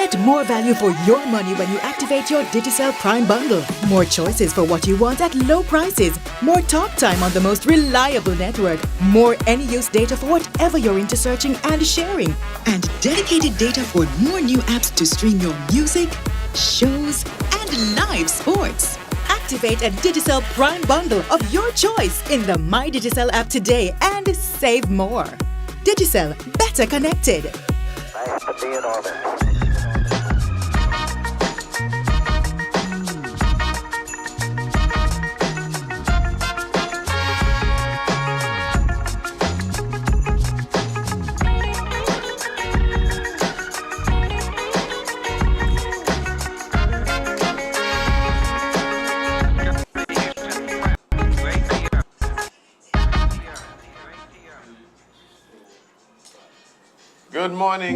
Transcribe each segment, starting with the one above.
Get more value for your money when you activate your Digicel Prime bundle. More choices for what you want at low prices. More talk time on the most reliable network. More any-use data for whatever you're into searching and sharing. And dedicated data for more new apps to stream your music, shows, and live sports. Activate a Digicel Prime bundle of your choice in the My Digicel app today and save more. Digicel, better connected. Nice to be in orbit.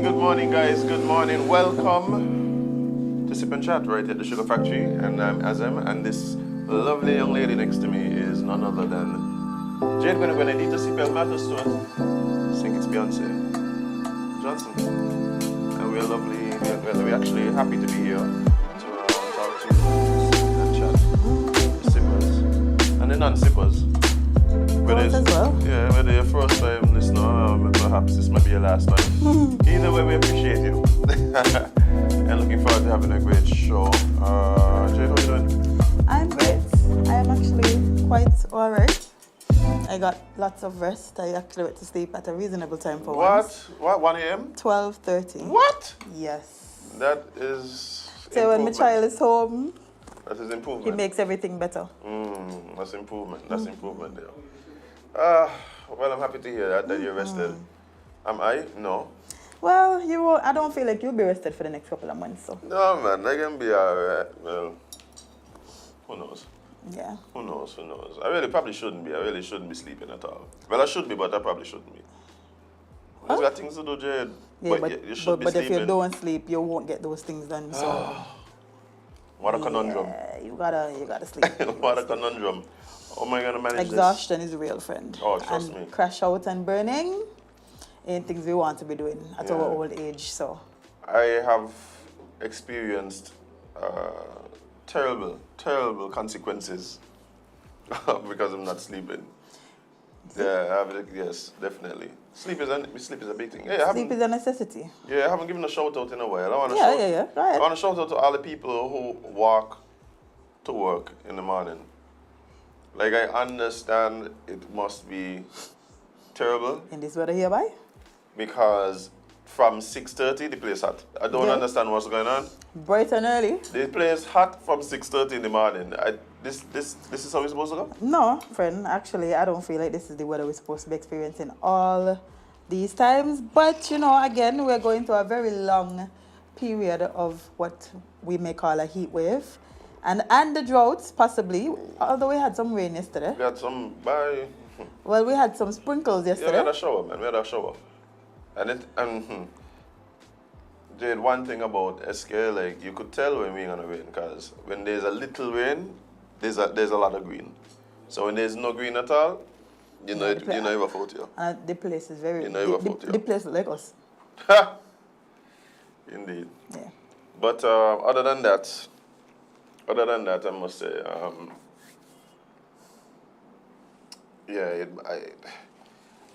Good morning guys, good morning. Welcome to SipNchat right at the Sugar Factory, and I'm Azem, and this lovely young lady next to me is none other than Jade Benedito CPL Matters to us. I think it's Beyonce Johnson. And we're lovely, we're actually happy to be here to talk to you and chat. The sippers and the non-sippers. Whether your first time listener, perhaps this might be your last time. Either way, we appreciate you. And looking forward to having a great show. Jade, how are you doing? I'm great. I am actually quite alright. I got lots of rest. I actually went to sleep at a reasonable time for once. What? 1 a.m.? 12:30. What? Yes. That is So when my child is home, that is improvement. he makes everything better. That's improvement. That's improvement there. Well, I'm happy to hear that you're rested. Am I? No. Well, you will, I don't feel like you'll be rested for the next couple of months. So. No, man, I can be alright. Well, who knows? Yeah. Who knows? Who knows? I really probably shouldn't be. I really shouldn't be sleeping at all. Well, I should be, but I probably shouldn't be. I've got things to do, Jade. Yeah, you should be but sleeping. if you don't sleep, you won't get those things done. So. What a conundrum. Yeah, you gotta sleep. What a conundrum. How am I gonna manage Exhaustion is a real friend. Oh, trust me. Crash out and burning ain't things we want to be doing at our old age. So I have experienced terrible consequences because I'm not sleeping. Yeah, yes, definitely. Sleep is a big thing. Yeah, sleep is a necessity. Yeah, I haven't given a shout out in a while. I want to Go ahead. I want to shout out to all the people who walk to work in the morning. Like, I understand it must be terrible. In this weather hereby? Because from 6:30 the place hot. I don't understand what's going on. Bright and early? The place hot from 6:30 in the morning. This is how it's supposed to go? No, friend. Actually, I don't feel like this is the weather we're supposed to be experiencing all these times. But, you know, again, we're going through a very long period of what we may call a heat wave. And the droughts, possibly, although we had some rain yesterday. We had some, Well, we had some sprinkles yesterday. Yeah, we had a shower, man. We had a shower. Jade, one thing about SK, like, you could tell when we're gonna rain, because when there's a little rain, there's a lot of green. So when there's no green at all, you know you're fault here. And the place is very... The place like us. Indeed. Yeah. But other than that, I must say,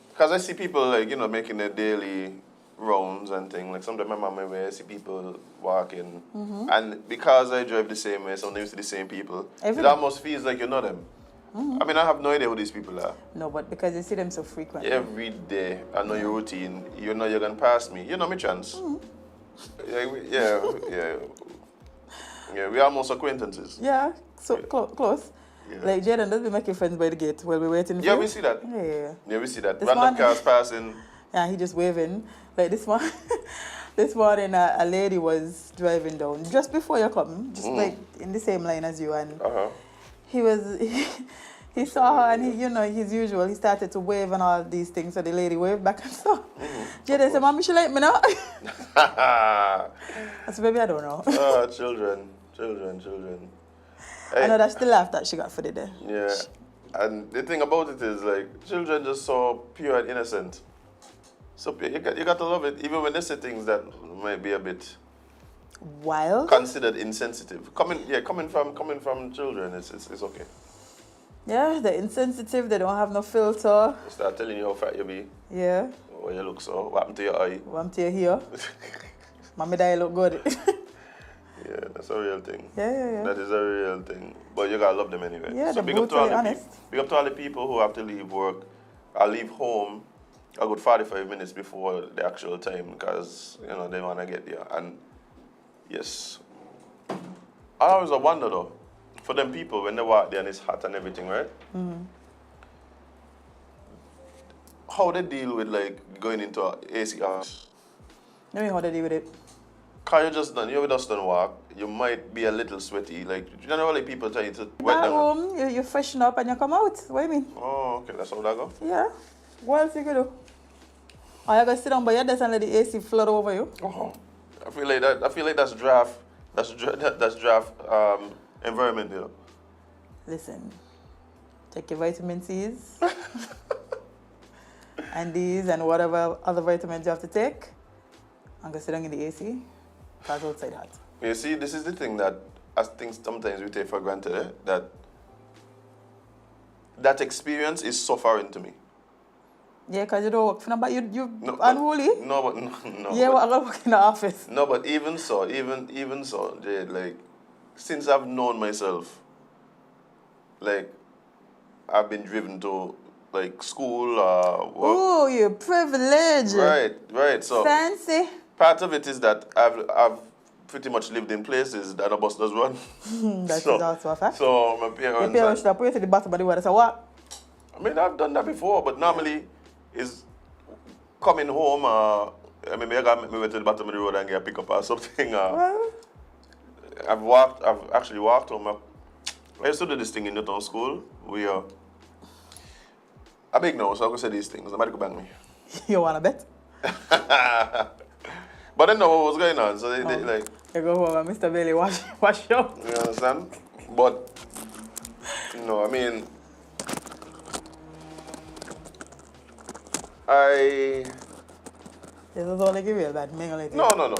because I see people, like, making their daily rounds and things. Like, sometimes my mom where I see people walking, and because I drive the same way, sometimes see the same people, it almost feels like you know them. I mean, I have no idea who these people are. No, but because you see them so frequently. Every day, I know your routine. You know you're going to pass me. You know my chance. Yeah, we're almost acquaintances. Yeah, so close. Yeah. Like, Jade does we make you friends by the gate while we're waiting for you? Yeah, we see that. Yeah, we see that. Random cars passing. Yeah, he just waving. Like this morning, a lady was driving down just before you come, just like in the same line as you, and he saw her, and his usual, he started to wave and all these things, so the lady waved back and so. Jade said, "Mommy, she like me now?" I said, "Baby, I don't know." Oh, children. Hey. I know that she laughed that she got for the day. Yeah, and the thing about it is, like, children just so pure and innocent. So you got to love it, even when they say things that might be a bit Wild? considered insensitive. Coming from children, it's okay. Yeah, they're insensitive, they don't have no filter. They start telling you how fat you be, Yeah. or you look so, what happened to your eye. What happened to your hair? Mommy, that you look good. Yeah, that's a real thing. Yeah. That is a real thing. But you gotta love them anyway. Yeah, so they're brutally honest. big up to all the people who have to leave work or leave home a good 45 minutes before the actual time because, you know, they wanna get there. And yes. I always wonder though, for them people when they walk there and it's hot and everything, right? Mm-hmm. How they deal with like going into an AC house? Let me how they deal with it. Cause you just done walk, you might be a little sweaty. Like generally people try to wet At them. home, you freshen up and you come out. What do you mean? Oh, okay, that's how that go. Yeah. What else you can do? Or you gonna sit down by your desk and let the AC flood over you? Oh, I feel like that. I feel like that's draft. That's draft environment, you know. Listen, take your vitamin C's and these and whatever other vitamins you have to take and go sit down in the AC because outside hot. You see, this is the thing that I think sometimes we take for granted, that experience is so foreign to me. Yeah, because you don't work for nobody. You No, unruly. No. Yeah, but, I gotta work in the office. no, but even so, Jade, like, since I've known myself, like, I've been driven to, like, school or work. Oh, you're privileged. Right. So Fancy. part of it is that I've pretty much lived in places that a bus does run. That is also a fact. So my Your parents. parents should have put you to the bottom of the water. So what? I mean, I've done that before, but normally is coming home. I mean, maybe I got me to the bottom of the road and get a pickup or something. Well, I've actually walked home. I used to do this thing in Newtown School. I'm big now, so I can say these things. Nobody could bang me. you wanna bet? But I know what was going on, so they like. You go home and Mr. Bailey wash up. You understand? But no, I mean, This is all they give you, that mingle. No.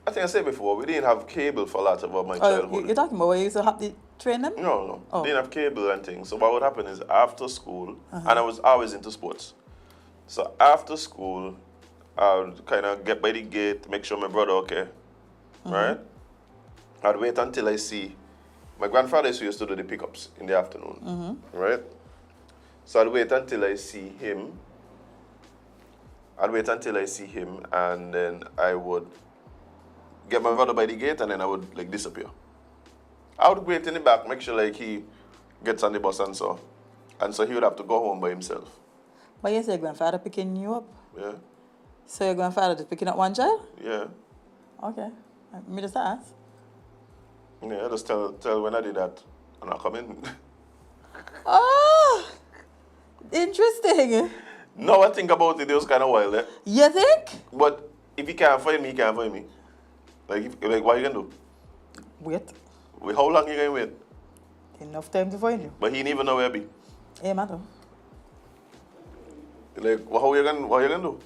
I think I said before, we didn't have cable for a lot of my Oh, childhood. you're talking about where you used to have to train them? No. Oh. Didn't have cable and things. So what would happen is after school, and I was always into sports. So after school, I would kind of get by the gate, make sure my brother okay, right? I'd wait until I see. My grandfather used to do the pickups in the afternoon, right? So I'd wait until I see him. And then I would get my brother by the gate, and then I would like disappear. I would wait in the back, make sure like he gets on the bus and so he would have to go home by himself. But you say your grandfather picking you up? Yeah, So your grandfather just picking up one child? yeah. Okay. Me just ask. Yeah, I just tell when I did that, and I come in. Oh! Interesting. Now I think about it, it was kind of wild, eh? You think? But if he can't find me, he can't find me. Like what you can do? Wait. How long you gonna wait? Enough time to find you. But he didn't even know where I be. Hey, matter. Like, what you gonna do?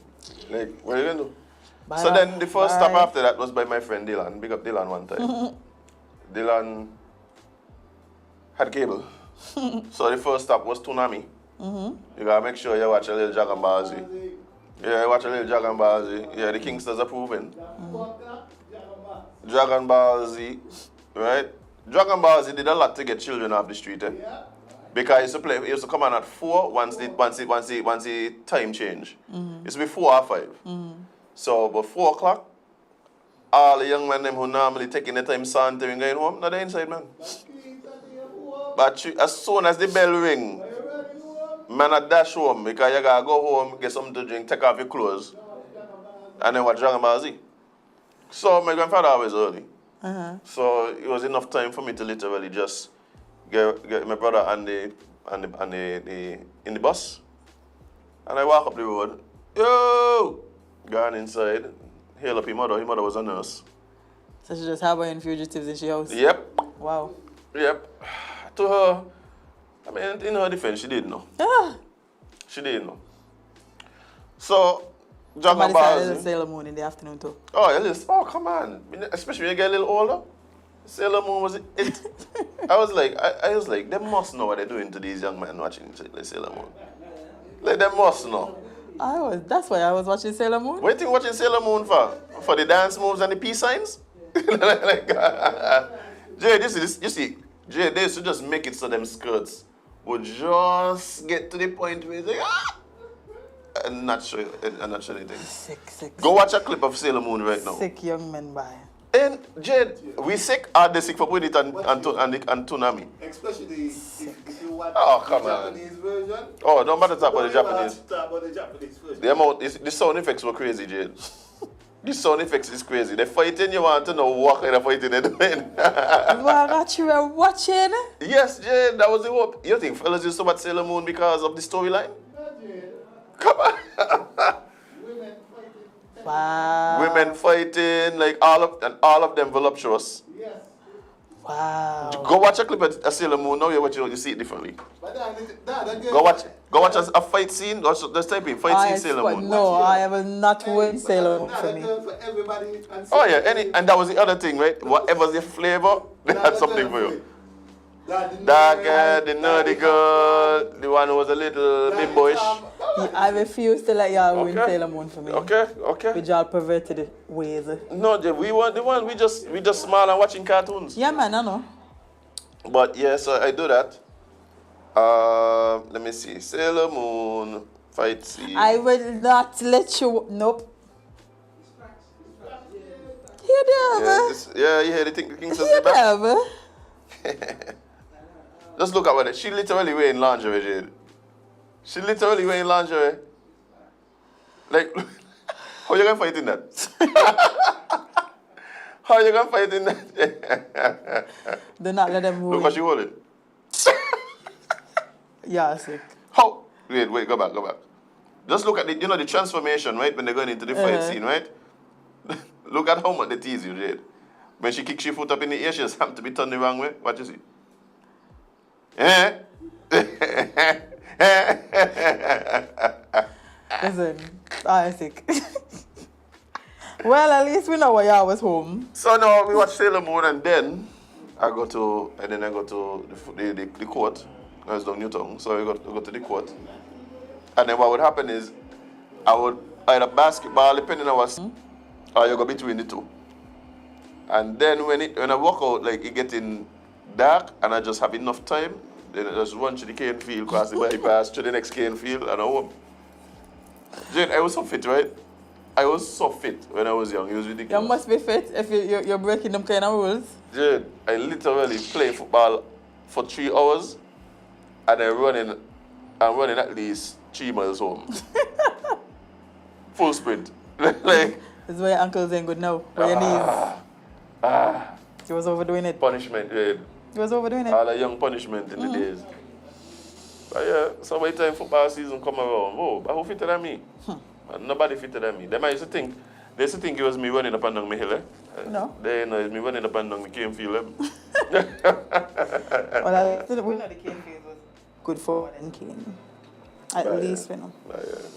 Like, what you gonna do? Bye. So then the first stop Bye. after that was by my friend Dylan. Big up Dylan one time. Dylan had cable. So the first stop was Toonami. You gotta make sure you watch a little Dragon Ball Z. Yeah, watch a little Dragon Ball Z. Yeah, the Kingsters approving. Dragon Ball Z, right? Dragon Ball Z did a lot to get children off the street, eh? Because he used to come on at 4 once the time change. It used to be 4 or 5. So by 4 o'clock, all the young men them who normally taking the time sauntering going home, now they're inside, man. But as soon as the bell ring, man a dash home because you gotta go home, get something to drink, take off your clothes, and then watch Dragon Ball Z. So my grandfather always early. So it was enough time for me to literally just get my brother and the in the bus. And I walk up the road. Yo! Gone inside. Hail up his mother. His mother was a nurse. So she just harboring fugitives in she house? Yep. Wow. Yep. To her, I mean, in her defense, she didn't know. Ah. She didn't know. So, Somebody said Bars, Little Sailor Moon in the afternoon too. Oh, yeah, listen. Oh, come on. Especially when you get a little older. Sailor Moon was it. I was like, they must know what they're doing to these young men watching Sailor Moon. Like, they must know. That's why I was watching Sailor Moon. What do you think watching Sailor Moon for? For the dance moves and the peace signs? Like, Jade, you see, Jade, they should just make it so them skirts would just get to the point where they and not show anything. Sick. Go watch a clip of Sailor Moon right now. Sick young men by. And Jade, we sick are they sick for putting it and Tsunami? Especially if you watch the Japanese version. Oh, don't matter talk about the Japanese. Talk about the Japanese version. The sound effects were crazy, Jade. The sound effects is crazy. The fighting you want to know what kind of fighting they're doing. What you were watching? Yes, Jade, that was the hope. You think fellas used to watch Sailor Moon because of the storyline? Come on. Wow. Women fighting, like all of them voluptuous. Yes. Wow. Go watch a clip of Sailor Moon. Now you see it differently. But Go watch a fight scene. Just type in fight scene Sailor Moon. No, I will not win Sailor Moon for me. For everybody Oh yeah, and that was the other thing, right? Whatever's the flavor, they had something for you. Dark hair, the nerdy girl, the one who was a little bimboish. I refuse to let y'all win Sailor Moon for me. Okay. With y'all perverted ways. No, we weren't the one. We just smile and watching cartoons. Yeah, man, I know. But yeah, so I do that. Let me see. Sailor Moon fight scene. I will not let you. Nope. Here they are. You hear the king says Here it they back? are. Just look at what she literally wearing lingerie, Jade. She literally wearing lingerie. Like, how you gonna fight in that? How you gonna fight in that? Do not let them Look win. what she holding. Yeah, sick. How? Wait, go back. Just look at the transformation, right? When they're going into the fight scene, right? Look at how much they tease you, Jade. When she kicks your foot up in the air, she just happens to be turned the wrong way. What you see? Listen, I sick. Well, at least we know why y'all was home. So now we watch Sailor Moon, and then I go to the court. I was down Newtown, so I go to the court. And then what would happen is I would either basketball, depending on what, or you go between the two. And then when I walk out, like it getting dark, and I just have enough time, then I just run to the cane field, cross the bypass to the next cane field, and I home. Jane, I was so fit, right? I was so fit when I was young. It was ridiculous. You must be fit if you're breaking them kind of rules. Jane, I literally play football for 3 hours, and I'm running at least 3 miles home. Full sprint. Like, This is why your ankles ain't good now. Where your knees. He was overdoing it. punishment, Jane. He was overdoing it. All the young punishment in the days. But yeah, so by the time football season come around, but who fitter than me? Nobody fitter than me. They used to think it was me running up and down my hill. No. They know it's me running up and down the cane field. Well, we know the cane field was good for one cane. At least, you know.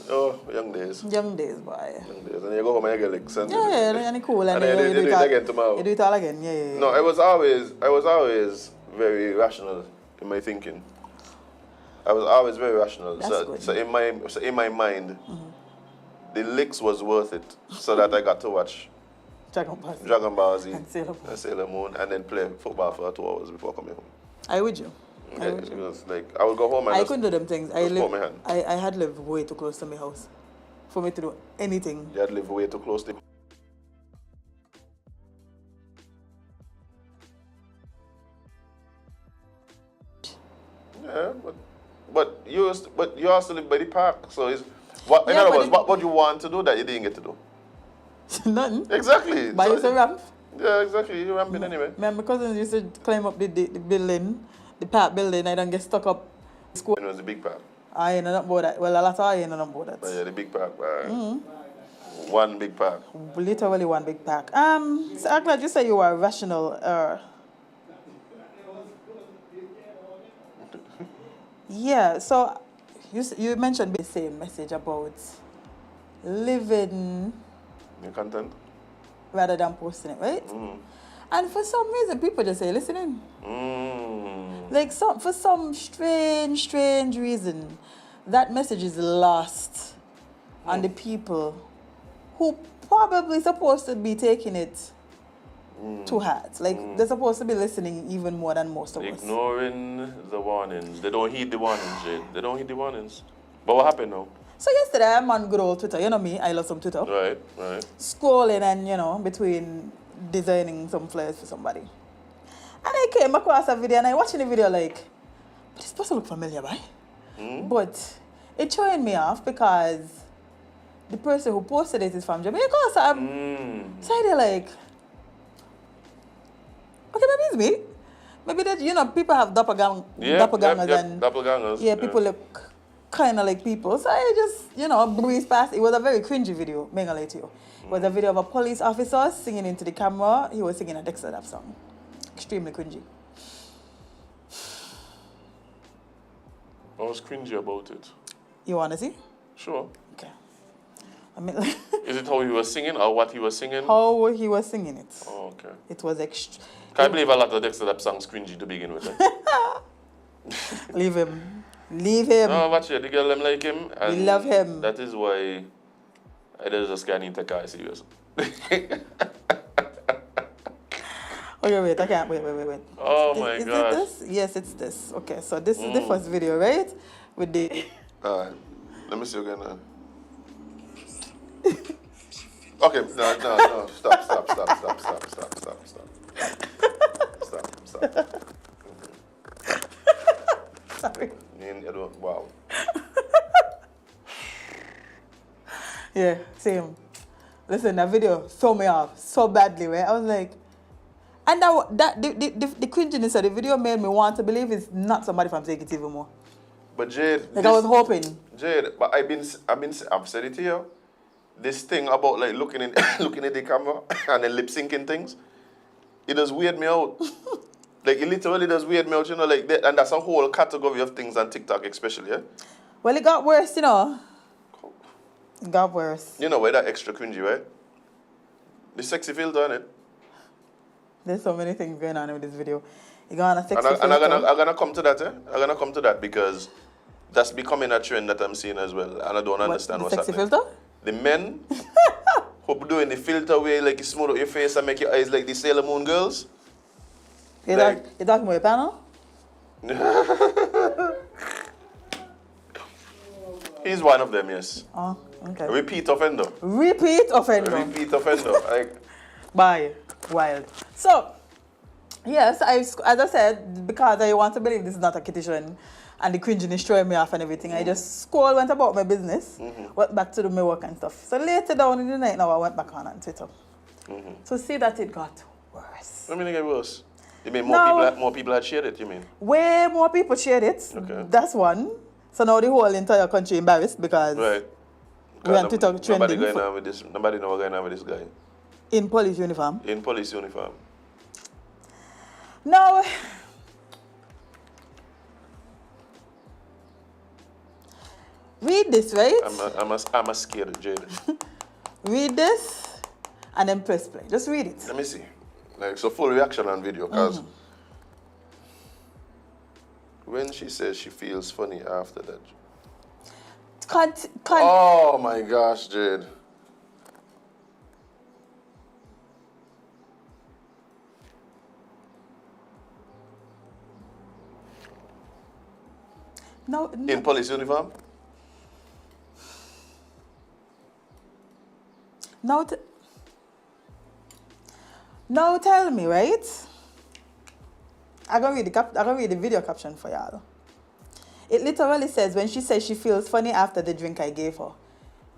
Oh, young days. Young days, boy. Young days. And you go home and you get like sensitive. Yeah, and it's cool. And then you do it again tomorrow. You do it all again, yeah. No, I was always very rational in my thinking. I was always very rational. That's good. So in my mind, the licks was worth it, so that I got to watch Dragon Ball Z and Sailor Moon, and then play football for 2 hours before coming home. I would you. It was like I would go home and I couldn't do them things. hold my hand. I had lived way too close to my house for me to do anything. You had lived way too close to. Yeah, but you also live by the park, so it's what. In Yeah, other but words, what would you want to do that you didn't get to do? Nothing. Exactly. Buy you some ramp. Yeah, exactly. You're ramping anyway. Man, my cousins used to climb up the building, the park building. I don't get stuck up. School. It was the big park. I ain't on board that. Well, a lot of I ain't on board that. But yeah, the big park. One big park. Literally one big pack. So I'm glad you said you were rational. Yeah, so you mentioned the same message about living Your content? rather than posting it, right? And for some reason, people just say, listening. Like for some strange reason, that message is lost on the people who probably supposed to be taking it to heart. Like they're supposed to be listening even more than most of us. Ignoring the warnings. They don't heed the warnings, Jade. They don't heed the warnings. But what happened now? So yesterday, I'm on good old Twitter. You know me, I love some Twitter. Right. Scrolling and, between designing some flyers for somebody. And I came across a video and I watching the video like, but this person look familiar, right? But it throwing me off because the person who posted it is from Jamaica. So so I like, okay, maybe it's me. Maybe that, people have doppelgangers and doppelgangers. Yeah, people look kind of like people. So I just, breezed past. It was a very cringy video, I'm gonna lie to you. It was a video of a police officer singing into the camera. He was singing a Dexter Daps song. Extremely cringy. I was cringy about it. You want to see? Sure. Okay. I mean, Is it how he was singing or what he was singing? how he was singing it. Oh, okay. It was Can't believe a lot of Dexter Daps songs cringy to begin with. Leave him. Leave him. No, watch it. The girl them like him. And We love him. That is why I just can't even take guy serious. Okay, wait. I can't. Wait. Oh Is my it gosh. this? Yes, it's this. Okay, so this is the first video, right? With the... Alright. Let me see again now. Okay, no. Stop. Sorry. Wow. Yeah, same. Listen, that video threw me off so badly, right? I was like, and the cringiness of the video made me want to believe it's not somebody from Take It Even More. But Jade, Like I was hoping. Jade, but I've said it to you. This thing about like looking at the camera and then lip syncing things, it does weird me out. Like it literally does weird me out, like that, and that's a whole category of things on TikTok, especially, yeah. Well, it got worse, It got worse. You know why that extra cringy, right? The sexy filter on it. There's so many things going on with this video. You got on a sexy And filter. I'm gonna come to that, I'm gonna come to that because that's becoming a trend that I'm seeing as well, and I don't understand what's sexy happening. filter? The men who doing the filter way, like you smooth out your face and make your eyes like the Sailor Moon girls. You Like- talking about your panel? He's one of them, yes. Oh, okay. Repeat offender. Repeat offender. Repeat offender. Like, Bye. Wild. So, yes, as I said, because I want to believe this is not a petition and the cringiness throwing me off and everything, I just went about my business, went back to do my work and stuff. So later down in the night now, I went back on Twitter. So see that it got worse. I mean, it get worse. You mean No. more people had shared it, you mean? Way more people shared it. Okay. That's one. So now the whole entire country embarrassed because Right. we on Twitter Nobody trending going on with this. Nobody know what's going on with this guy. in police uniform. In police uniform. Now, read this, right? I'm a scared Jade. Read this and then press play. Just read it. Let me see. Like, so full reaction on video, because when she says she feels funny after that. Oh my gosh, Jade. No. In police uniform? Now tell me, right? I'm gonna read the video caption for y'all. It literally says, when she says she feels funny after the drink I gave her.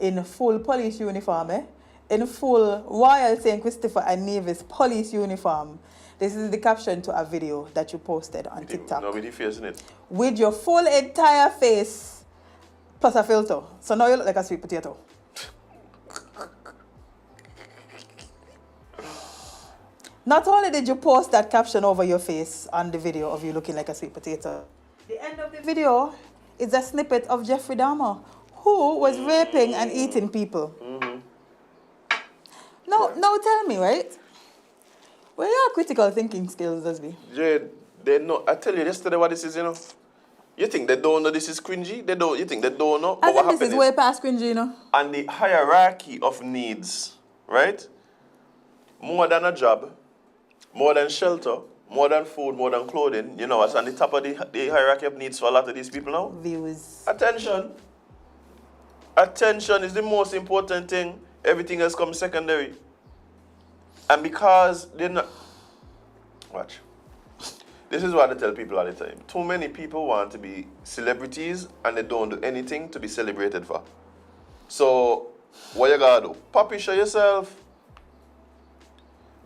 In full police uniform, in full Royal St. Christopher and Nevis police uniform. This is the caption to a video that you posted on TikTok. No, with the face in it. With your full entire face plus a filter. So now you look like a sweet potato. Not only did you post that caption over your face on the video of you looking like a sweet potato, the end of the video is a snippet of Jeffrey Dahmer, who was raping and eating people. Now tell me, right? Where your critical thinking skills does be? Jade, they know. I tell you yesterday what this is, you know. You think they don't know this is cringy? They don't. You think they don't know? I But what think this happened is way past cringy, you know. and the hierarchy of needs, right? More than a job, more than shelter, more than food, more than clothing. You know what's on the top of the hierarchy of needs for a lot of these people now? Views. Attention. Attention is the most important thing. Everything else comes secondary. And because they're not... Watch. This is what I tell people all the time. Too many people want to be celebrities and they don't do anything to be celebrated for. So, what you gotta do? Poppy show yourself.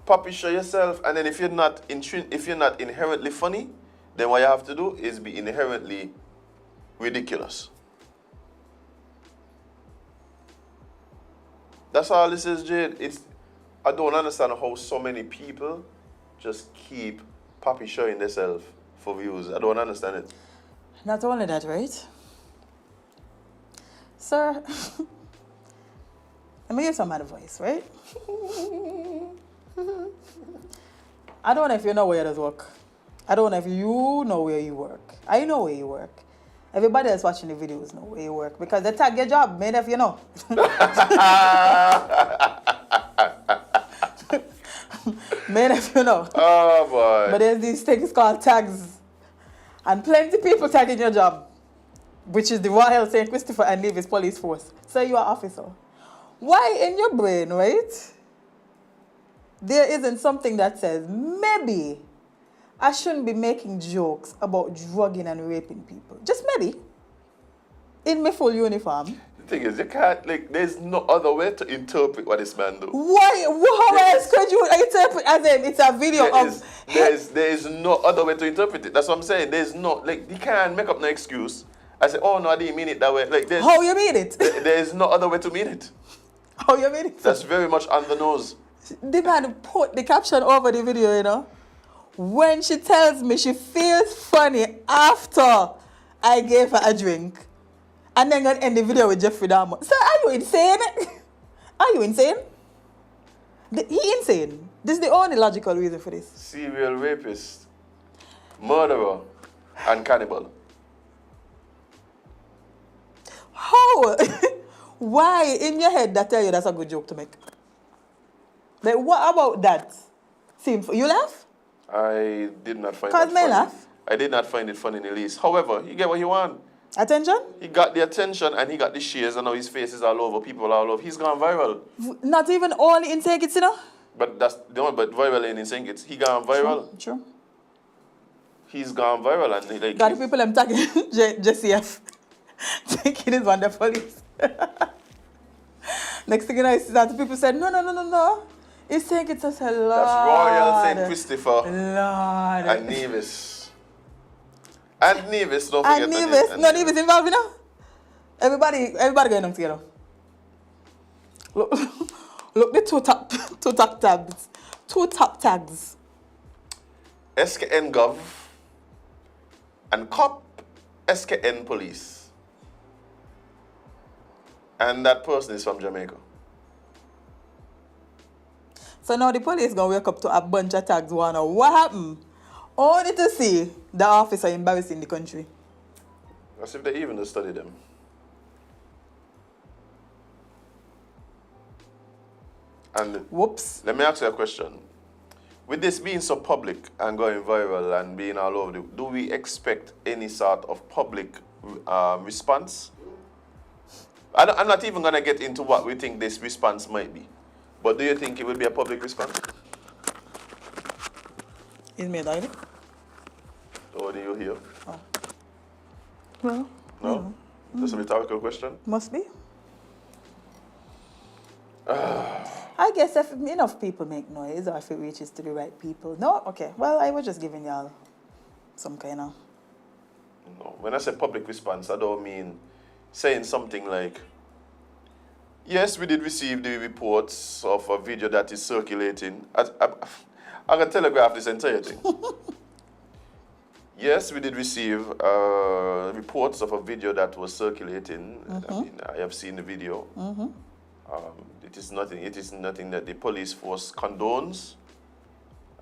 Poppy show yourself. And then if you're not inherently funny, then what you have to do is be inherently ridiculous. That's all this is, Jade. I don't understand how so many people just keep Poppy showing themselves for views. I don't understand it. Not only that, right? Sir, let me give some advice, right? I don't know if you know where does work. I don't know if you know where you work. I know where you work. Everybody that's watching the videos know where you work because they tag your job, made if you know. Made if you know. Oh boy. But there's these things called tags. And plenty people tagging your job, which is the Royal St. Christopher and Nevis Police Force. Say you are officer. Why in your brain, right? There isn't something that says, maybe I shouldn't be making jokes about drugging and raping people. Just maybe. In my full uniform. The thing is, you can't, like, there's no other way to interpret what this man do. Why? How else could you interpret Azem? It's a video There is no other way to interpret it. That's what I'm saying. There's no, like, you can't make up no excuse. I say, oh no, I didn't mean it that way. Like, how you mean it? There is no other way to mean it. How you mean it? That's very much on the nose. The man put the caption over the video, you know. When she tells me she feels funny after I gave her a drink, and then gonna end the video with Jeffrey Dahmer. So are you insane? Are you insane? He insane. This is the only logical reason for this. Serial rapist, murderer, and cannibal. How? Why in your head that tell you that's a good joke to make? Like, what about that? You laugh? I did not find it funny. Cause me laugh? I did not find it funny in the least. However, you get what you want. Attention? He got the attention and he got the shares and now his face is all over, people all over. He's gone viral. Not even only in St. Kitts, you know? But that's the only, but viral ain't in St. Kitts. He gone viral. True. He's gone viral and he, like... Got the people I'm tagging JCF. Thinking it's one the police. Next thing you know, is that the people said, no. It's St. Kitts as a Lord. That's Royal St. Christopher. Lord. And Nevis. And Nevis, don't forget. And Nevis. No, Nevis involved, you know? Everybody going on together. Look, the two top tags. Two top tags. SKN Gov and COP SKN Police. And that person is from Jamaica. So now the police gonna wake up to a bunch of tags. What happened? Only to see the officer embarrassing the country. As if they even study them. And whoops. Let me ask you a question. With this being so public and going viral and being all over, do we expect any sort of public response? I'm not even going to get into what we think this response might be. But do you think it will be a public response? Is me died? Or do you hear? Oh. Well. No? Just a rhetorical question? Must be. I guess if enough people make noise or if it reaches to the right people. No? Okay. Well, I was just giving y'all some kind of... No. When I say public response, I don't mean saying something like, yes, we did receive the reports of a video that is circulating. I can telegraph this entire thing. Yes, we did receive reports of a video that was circulating. I mean, I have seen the video. The it is nothing that the police force condones,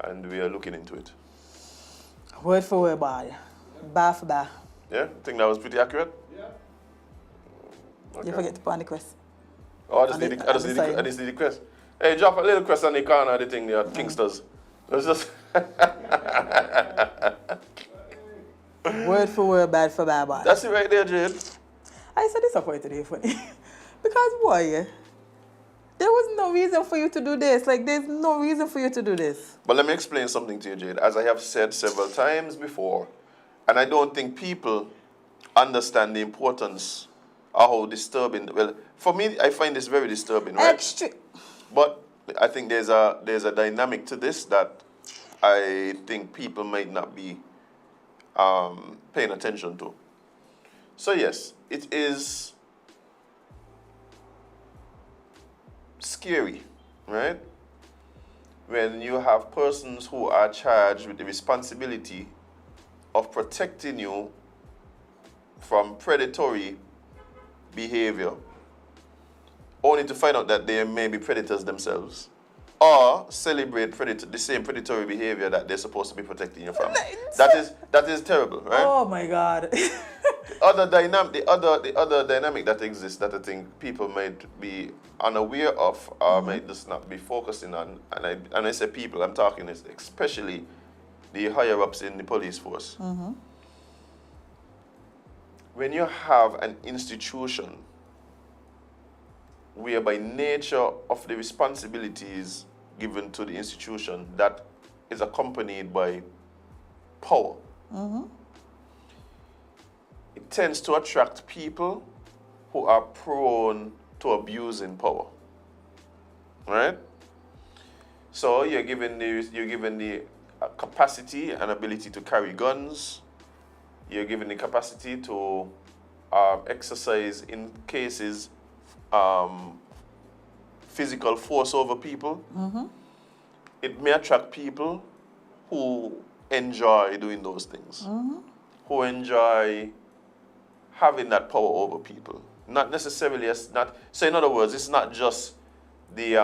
and we are looking into it. Word for word, boy. Bar for bar. Yeah, I think that was pretty accurate. Yeah. Okay. You forget to put on the quest. Oh, I just need the quest. Hey, drop a little quest on the corner of the thing there, Kingsters. Let's just. Word for word, bad for bad, boy. That's it right there, Jade. I said disappointed today, funny. Because, boy, there was no reason for you to do this. Like, there's no reason for you to do this. But let me explain something to you, Jade. As I have said several times before, and I don't think people understand the importance of how disturbing. Well, for me, I find this very disturbing, right? But I think there's a dynamic to this that I think people might not be paying attention to. So yes, it is scary, right? When you have persons who are charged with the responsibility of protecting you from predatory behavior, only to find out that they may be predators themselves, or celebrate the same predatory behavior that they're supposed to be protecting you from. That is terrible, right? Oh my God. The other dynamic that exists that I think people might be unaware of or might just not be focusing on, and I say people, I'm talking especially the higher ups in the police force. When you have an institution where by nature of the responsibilities given to the institution that is accompanied by power, it tends to attract people who are prone to abusing power, right? So you're given the capacity and ability to carry guns. You're given the capacity to exercise, in cases, physical force over people. It may attract people who enjoy doing those things, who enjoy having that power over people. Not necessarily so in other words, it's not just the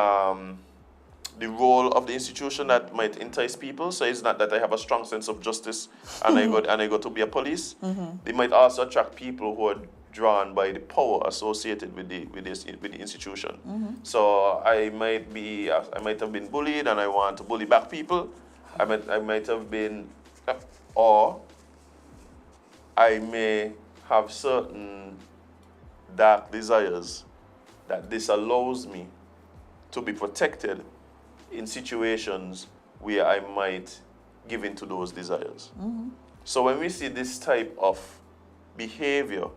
role of the institution that might entice people. So it's not that I have a strong sense of justice and I go to be a police. They might also attract people who are drawn by the power associated with the institution. So I might have been bullied and I want to bully back people. I might have been, or I may have certain dark desires that disallows me to be protected in situations where I might give in to those desires. So when we see this type of behavior,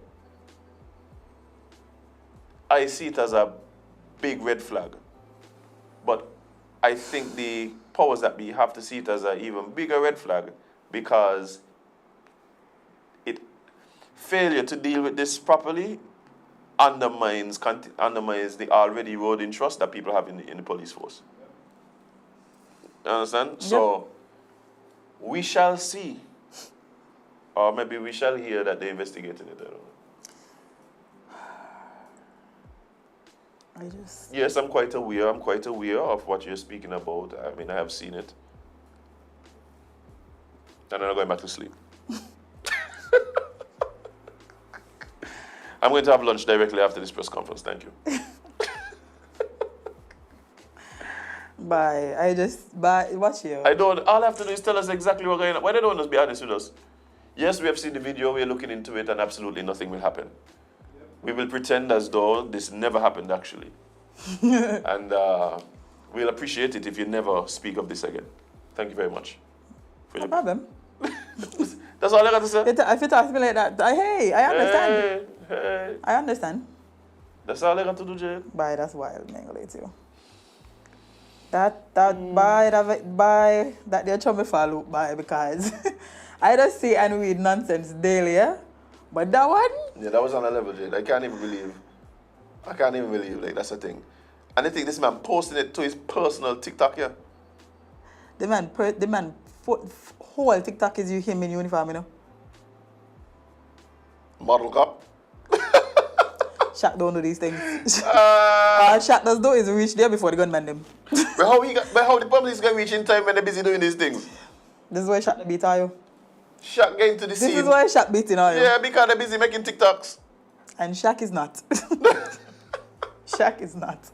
I see it as a big red flag. But I think the powers that be have to see it as an even bigger red flag, because failure to deal with this properly undermines the already eroding trust that people have in the police force. You understand? Yep. So we shall see, or maybe we shall hear that they're investigating it. I don't know. Yes, I'm quite aware of what you're speaking about. I mean, I have seen it. And I'm going back to sleep. I'm going to have lunch directly after this press conference. Thank you. Bye. Watch you. All I have to do is tell us exactly what's going on. Why they don't just be honest with us? Yes, we have seen the video, we're looking into it, and absolutely nothing will happen. Yep. We will pretend as though this never happened, actually. And we'll appreciate it if you never speak of this again. Thank you very much. No problem. That's all I got to say. If you talk to me like that, I understand. Hey. I understand. That's all I got to do, Jade. Bye, that's wild, Mengle, too. Bye, that they're trying to follow by, because I just see and read nonsense daily, yeah? But that one? Yeah, that was on a level, Jade. I can't even believe, like, that's the thing. And I think this man posting it to his personal TikTok, yeah? The man whole TikTok is him in uniform, you know? Model cop? Shaq don't do these things. All Shaq does do is reach there before the gunman them. But how the police can reach in time when they're busy doing these things? This is why Shaq beat all you. Shaq getting to the scene. This is why Shaq beating all you. Yeah, because they're busy making TikToks. And Shaq is not. Shaq is not.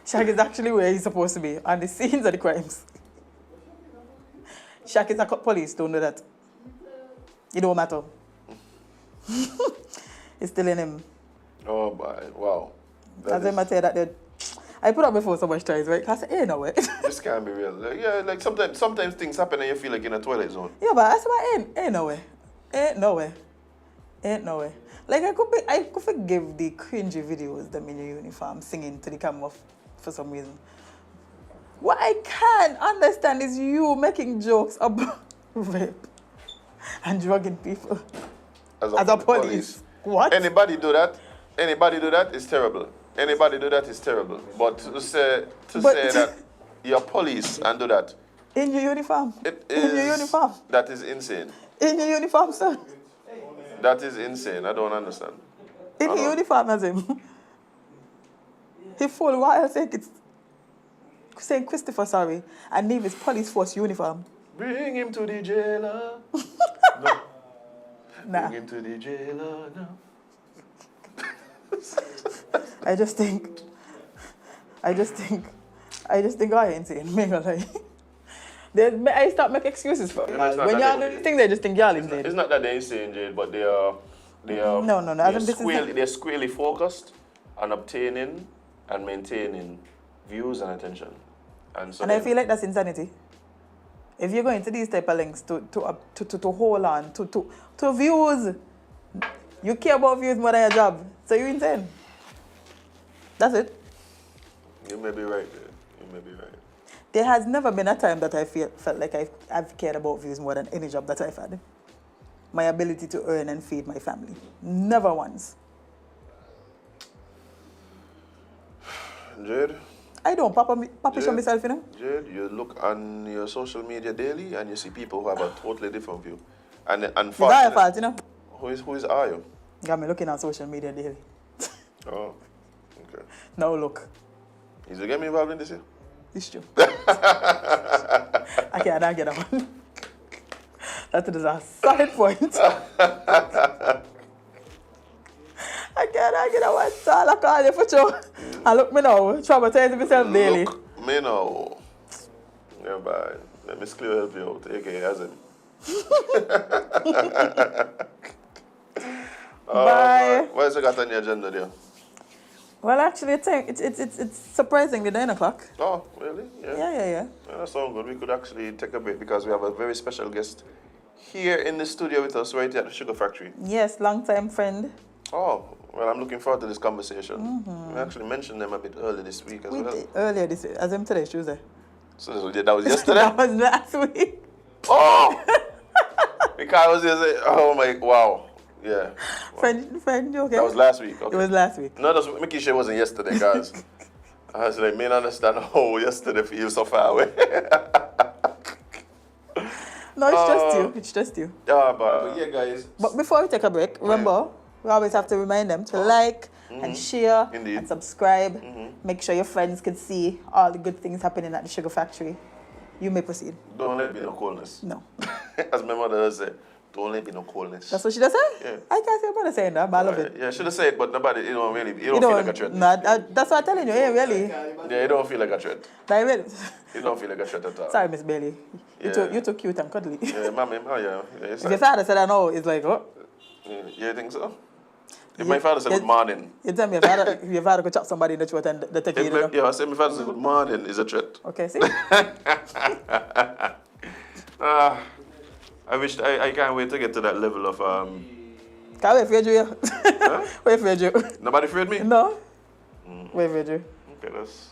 Shaq is actually where he's supposed to be, on the scenes of the crimes. Shaq is a police, don't know that. It don't matter. It's still in him. Oh boy, wow. As I tell you that I put up before so much times, right? I said, hey, no way. This can't be real. Like, yeah, like sometimes things happen and you feel like you're in a twilight zone. Yeah, but I said, ain't no way. Ain't no way. Ain't no way. Like I could forgive the cringy videos them in your uniform singing to the camera for some reason. What I can't understand is you making jokes about rape and drugging people as a police. What? Anybody do that? Anybody do that is terrible. Anybody do that is terrible. But to say that you're police and do that. In your uniform. In your uniform. That is insane. In your uniform, sir. That is insane. I don't understand. In your uniform, Azem. He full while saying Christopher, sorry, and name is police force uniform. Bring him to the jailer. No. Nah. Bring him to the jailer now. I just think I ain't saying me gonna lie. I start making excuses for it. When y'all do things, they just think y'all insane. It's not that they're insane, Jade, but they are No. they're squarely focused on obtaining and maintaining views and attention. And I feel like that's insanity. If you're going to these type of links to hold on to views, you care about views more than your job. So you're insane. That's it. You may be right, Jade. You may be right. There has never been a time that I felt like I've cared about views more than any job that I've had. My ability to earn and feed my family. Never once. Jade? I don't show myself, you know? Jade, you look on your social media daily and you see people who have a totally different view. And It's not your fault, you know? Who is are you? Got me looking on social media daily. Oh, okay. Now look. Is you get me involved in this here? It's true. I can't get that one. That is a solid point. I can't get that one. So I call you for sure. And look me now, traumatizing myself daily. Look me now. Yeah, bye. Let me clear help you out, aka Azem. Bye. What else you got on your agenda there? Well, actually, it's surprisingly 9 o'clock. Oh, really? Yeah. That sounds good. We could actually take a break because we have a very special guest here in the studio with us right here at the Sugar Factory. Yes, long-time friend. Oh, well, I'm looking forward to this conversation. We actually mentioned them a bit earlier this week as well. Earlier this week, as I'm today, Tuesday. So that was yesterday? That was last week. Oh! Because I was just saying, oh my, wow. Yeah. Friend, you okay? That was last week. Okay. It was last week. No, that's making sure it wasn't yesterday, guys. I was like, I may not understand how yesterday feels so far away. No, it's just you. It's just you. Yeah, but yeah, guys. But before we take a break, remember, we always have to remind them to like and share and subscribe. Make sure your friends can see all the good things happening at the Sugar Factory. You may proceed. Don't let me no coldness. No. As my mother does say, don't let me no coldness. That's what she does say? Yeah. I can't say about saying that, but I love it. Yeah, she does say it, but nobody, you don't feel like a threat. No, that's what I'm telling you, really. Yeah, you don't feel like a threat. Like, really. You don't feel like a threat at all. Sorry, Miss Bailey. Yeah. You're too cute and cuddly. Yeah, mommy, yeah. If your father said I know, it's like, oh. Yeah, you think so? If my father said good morning. You tell me your father could chop somebody in the throat and they take you. Yeah, I said my father said good morning is a threat. Okay, see? I wish I can't wait to get to that level of Can't wait for you. Huh? Wait for you. Nobody feared me? No. Wait for you. Okay, that's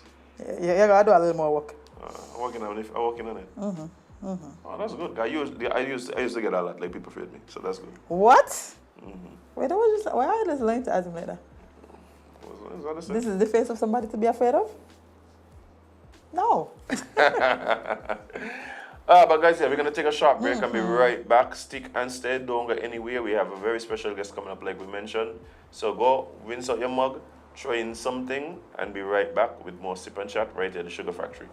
Yeah, gotta do a little more work. I'm working on it. Oh, that's good. I used to get a lot like people feared me, so that's good. What? Wait, why are you just lying to Azem like that? What is This is the face of somebody to be afraid of? No. But guys, yeah, we're gonna take a short break and be right back. Stick and stay, don't go anywhere. We have a very special guest coming up, like we mentioned. So go rinse out your mug, throw in something, and be right back with more Sip and Chat right here at the Sugar Factory.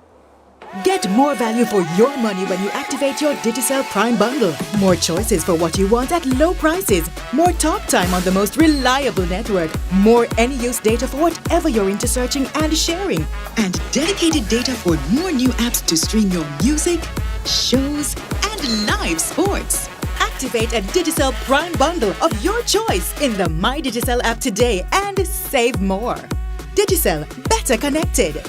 Get more value for your money when you activate your Digicel Prime bundle. More choices for what you want at low prices. More talk time on the most reliable network. More any-use data for whatever you're into searching and sharing. And dedicated data for more new apps to stream your music, shows, and live sports. Activate a Digicel Prime bundle of your choice in the My Digicel app today and save more. Digicel, better connected.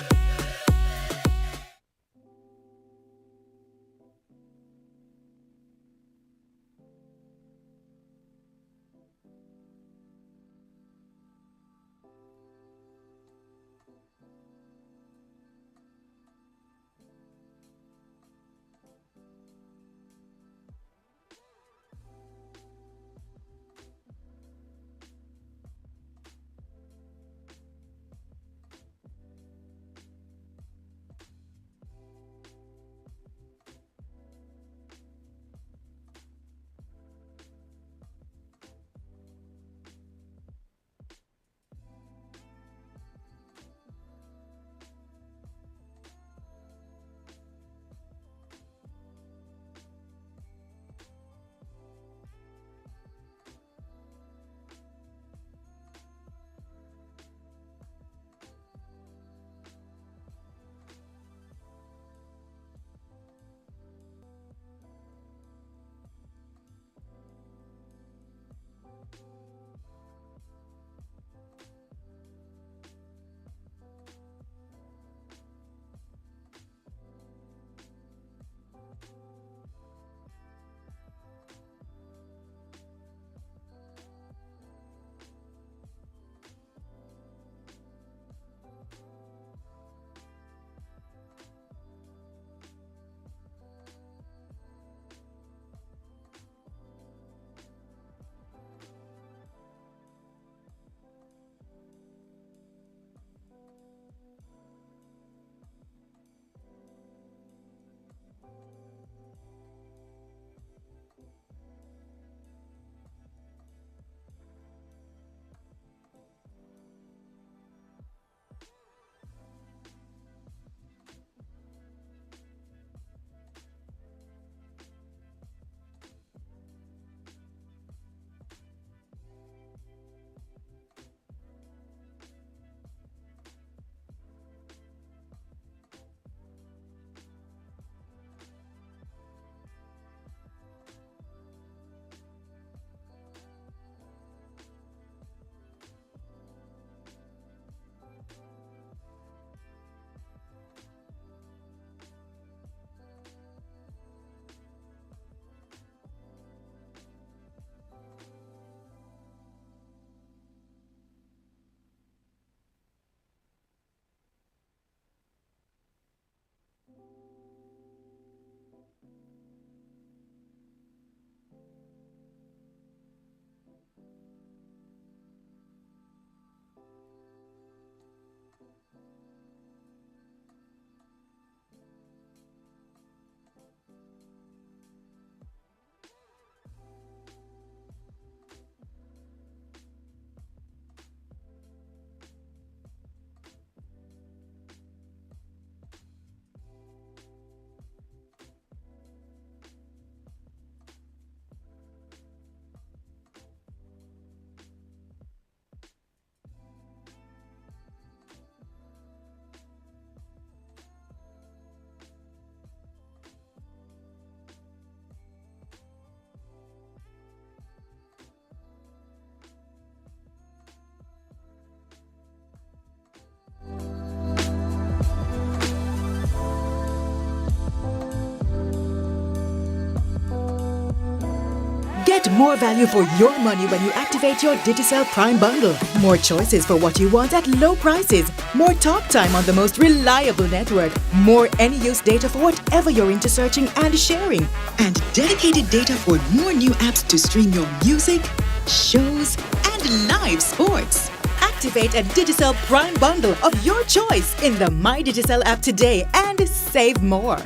Get more value for your money when you activate your Digicel Prime bundle. More choices for what you want at low prices. More talk time on the most reliable network. More any-use data for whatever you're into searching and sharing. And dedicated data for more new apps to stream your music, shows, and live sports. Activate a Digicel Prime bundle of your choice in the My Digicel app today and save more.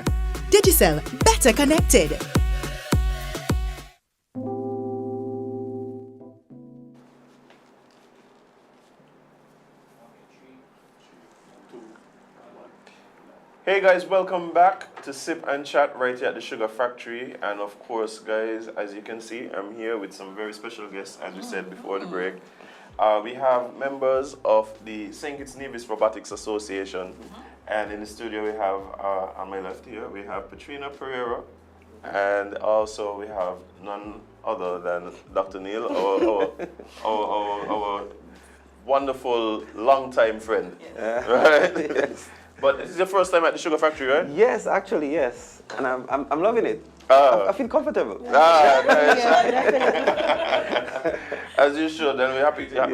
Digicel, better connected. Hey guys, welcome back to Sip and Chat right here at the Sugar Factory. And of course, guys, as you can see, I'm here with some very special guests, as we said before the break. We have members of the St. Kitts-Nevis Robotics Association. And in the studio we have, on my left here, we have Patrina Pereira. And also we have none other than Dr. Neil, our wonderful long-time friend. Right? Yes. But this is your first time at the Sugar Factory, right? Yes, actually, yes. And I'm loving it. I feel comfortable. Nice. As you should, and we're happy to have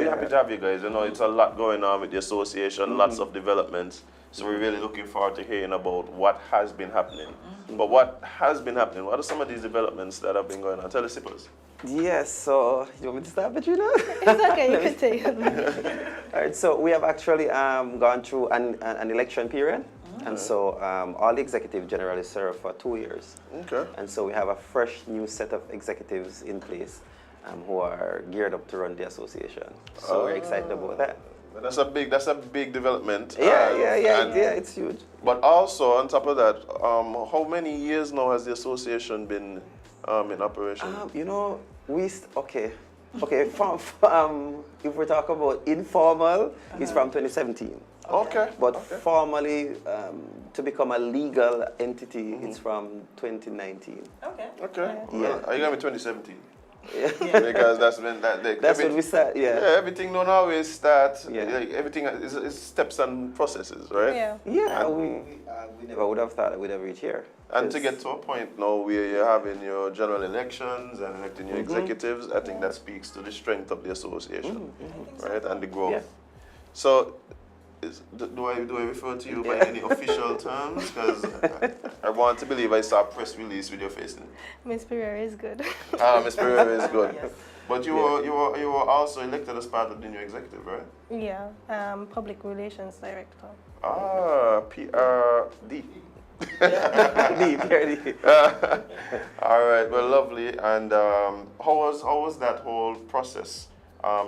you guys. You know, it's a lot going on with the association, lots of developments. So we're really looking forward to hearing about what has been happening. But what has been happening? What are some of these developments that have been going on? Tell the sippers. Yes, so you want me to start, Patrina? It's okay, you can take it. All right, so we have actually gone through an election period. And so all the executives generally serve for 2 years. Okay. And so we have a fresh new set of executives in place who are geared up to run the association. So we're excited about that. That's a big development. Yeah, it's huge. But also, on top of that, how many years now has the association been in operation? You know, okay, if we talk about informal, it's from 2017. Okay. But formally, to become a legal entity, it's from 2019. Okay. Okay. Yeah. Are you going to be 2017? Yeah. Because that's when That's when we start, Yeah, everything don't always start. Yeah. Like, everything is steps and processes, right? Yeah. Yeah, we never would have thought that we'd ever reach here. And to get to a point now where you're having your general elections and electing your executives, I think that speaks to the strength of the association, right? And the growth. Yeah. So, do I refer to you by any official terms? Because I want to believe I saw a press release with your face in it. Miss Pereira is good. Miss Pereira is good. Yes. But you were also elected as part of the new executive, right? Yeah, Public Relations Director. PRD. PRD. All right, well, lovely. And how was that whole process?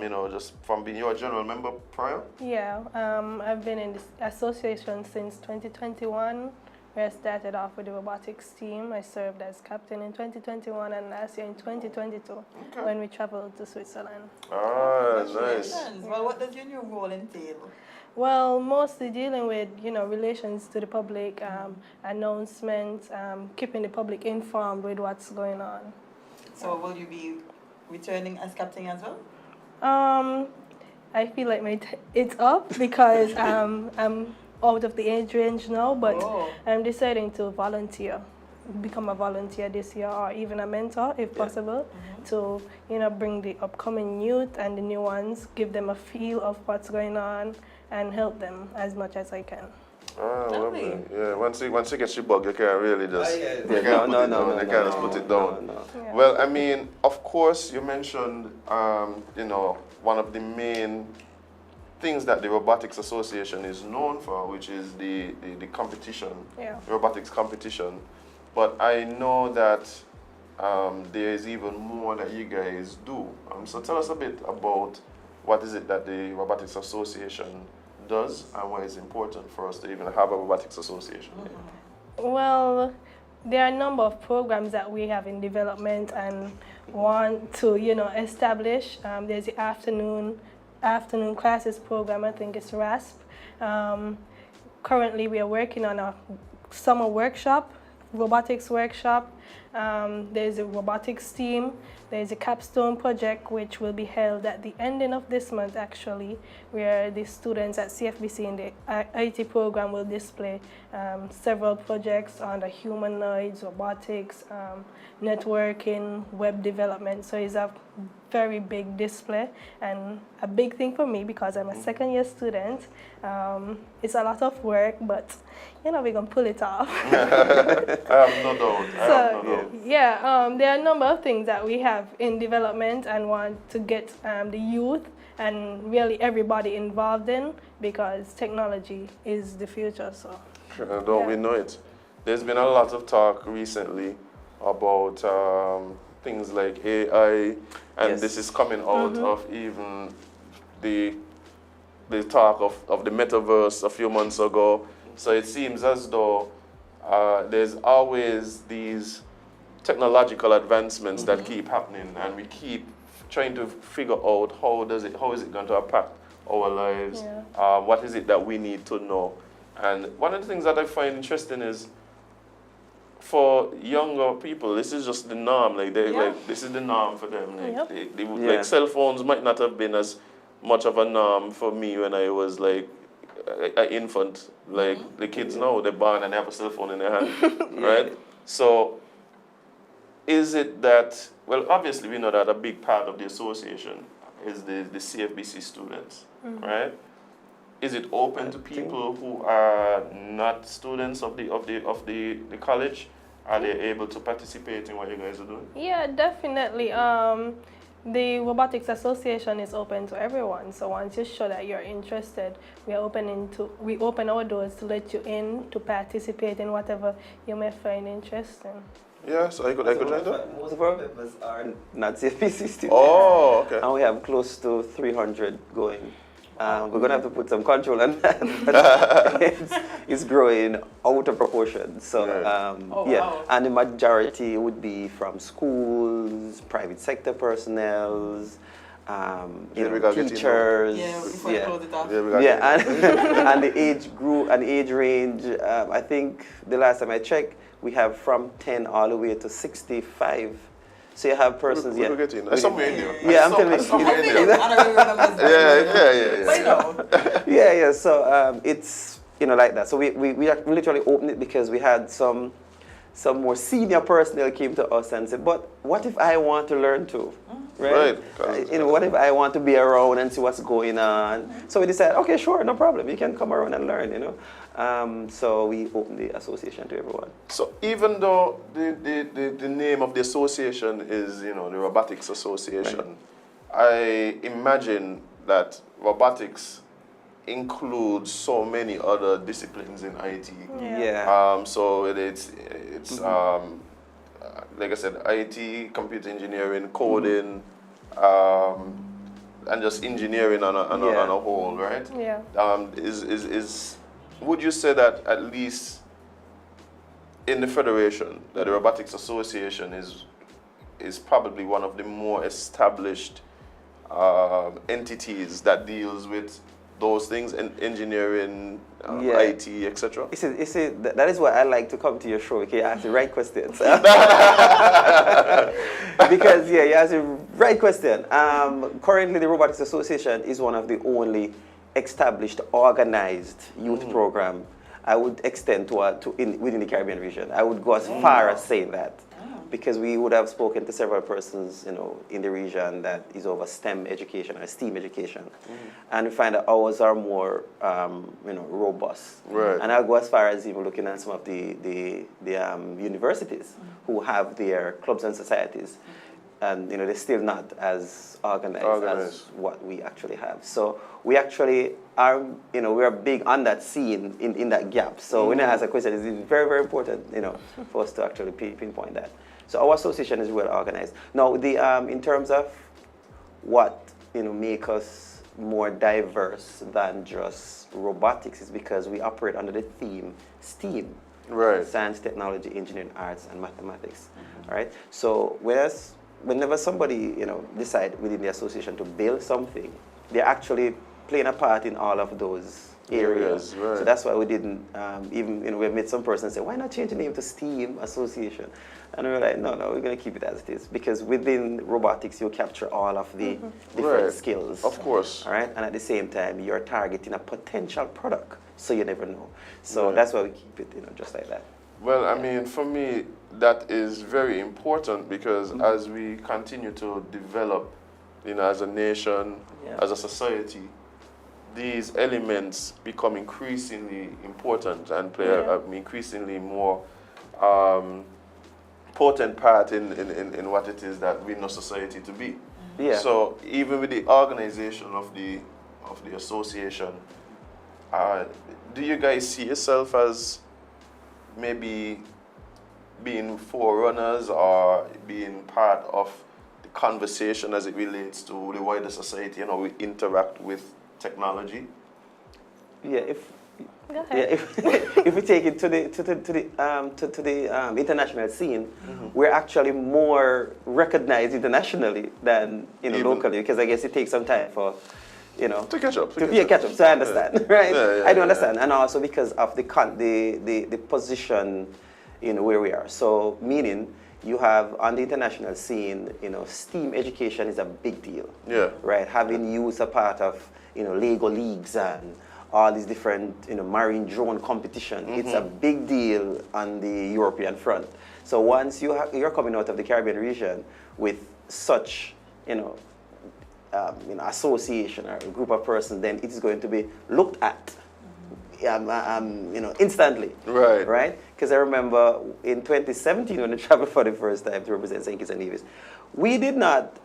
You know, just from being your general member prior? Yeah, I've been in this association since 2021, where I started off with the robotics team. I served as captain in 2021 and last year in 2022 when we traveled to Switzerland. Ah, nice. Well, what does your new role entail? Well, mostly dealing with, relations to the public, announcements, keeping the public informed with what's going on. So will you be returning as captain as well? I feel like it's up because I'm out of the age range now, but I'm deciding to become a volunteer this year, or even a mentor if possible, to bring the upcoming youth and the new ones, give them a feel of what's going on, and help them as much as I can. Ah, lovely. Yeah, once you get your bug, you can't really just just put it down. Yeah. Well, I mean, of course, you mentioned, one of the main things that the Robotics Association is known for, which is the competition, robotics competition. But I know that there is even more that you guys do. So tell us a bit about what is it that the Robotics Association does and why it's important for us to even have a Robotics Association. Well, there are a number of programs that we have in development and want to, establish. There's the afternoon classes program, I think it's RASP. Currently, we are working on a summer workshop, robotics workshop. There's a robotics team. There's a capstone project which will be held at the ending of this month, actually, where the students at CFBC in the IT program will display several projects on the humanoids, robotics, networking, web development. So it's a very big display and a big thing for me because I'm a second-year student. It's a lot of work, but we're gonna pull it off. I have no doubt. Yeah, there are a number of things that we have in development and want to get the youth and really everybody involved in, because technology is the future. So Don't we know it? there's been a lot of talk recently about things like AI, and Yes. this is coming out of even the talk of the metaverse a few months ago. So it seems as though there's always these technological advancements that keep happening, and we keep trying to figure out how is it going to impact our lives. Yeah. What is it that we need to know? And one of the things that I find interesting is, for younger people, this is just the norm. Like this is the norm for them. Like, Yep. like cell phones might not have been as much of a norm for me when I was like an infant. Like the kids now, they're born and they have a cell phone in their hand, right? So, is it that? Well, obviously we know that a big part of the association is the CFBC students, right? Is it open to people who are not students of the college? Are they able to participate in what you guys are doing? Yeah, definitely. The Robotics Association is open to everyone. So once you show that you're interested, we open our doors to let you in to participate in whatever you may find interesting. Yeah, so I could join that? Most of our members are not CFPC students. Oh, okay. And we have close to 300 going. We're going to have to put some control on that. But it's growing out of proportion. So, wow. And the majority would be from schools, private sector personnel, teachers. Yeah, before you close it off. And the age group and age range, I think the last time I checked, we have from 10 all the way to 65. So you have persons, We're getting somewhere in there. Yeah, I'm telling you. Somewhere in there. Yeah. So it's like that. So we literally opened it because we had some more senior personnel came to us and said, but what if I want to learn too? Right. What if I want to be around and see what's going on? So we decided, okay, sure, no problem. You can come around and learn. So we opened the association to everyone. So even though the name of the association is, the Robotics Association, I imagine that robotics includes so many other disciplines in IT. Yeah. So it's like I said, IT, computer engineering, coding, and just engineering on a whole, right? Yeah. Would you say that at least in the Federation, that the Robotics Association is probably one of the more established entities that deals with those things, engineering, IT, etc.? You see, that is why I like to come to your show, okay? You ask the right questions. Because, you ask the right question. Currently, the Robotics Association is one of the only established, organized youth program I would extend within the Caribbean region. I would go as far as saying that. Because we would have spoken to several persons, in the region that is over STEM education or STEAM education, and we find that ours are more, robust. Right. And I'll go as far as even looking at some of the universities who have their clubs and societies, and they're still not as organized as what we actually have. So we actually are, we are big on that scene in that gap. So when I ask a question, it's very, very important, for us to actually pinpoint that. So our association is well organized. Now, in terms of what make us more diverse than just robotics is because we operate under the theme STEAM, Right. Science, Technology, Engineering, Arts, and Mathematics. All right. So whenever somebody decide within the association to build something, they're actually playing a part in all of those areas. Right. So that's why we didn't even we've met some person say, why not change the name to STEAM Association? And we were like, no, we're going to keep it as it is, because within robotics you capture all of the different skills. Of course. All right, and at the same time you're targeting a potential product, so you never know. So that's why we keep it, just like that. Well, I mean, for me, that is very important because as we continue to develop, as a nation, as a society, these elements become increasingly important and play an increasingly more potent part in what it is that we know society to be. Yeah. So even with the organization of the association, do you guys see yourself as maybe being forerunners or being part of the conversation as it relates to the wider society, you know, we interact with technology? Yeah, if Go ahead. if we take it to the international scene, we're actually more recognized internationally than Even- locally, because I guess it takes some time for To catch up. catch up. So I understand, right? Yeah, I do yeah, understand, and also because of the position, where we are. So meaning you have on the international scene, STEAM education is a big deal. Yeah. Right. Having youth a part of Lego leagues and all these different marine drone competition. It's a big deal on the European front. So once you're coming out of the Caribbean region with such association or a group of persons, then it is going to be looked at, instantly. Right. Right? Because I remember in 2017 when I traveled for the first time to represent St. Kitts-Nevis, we did not,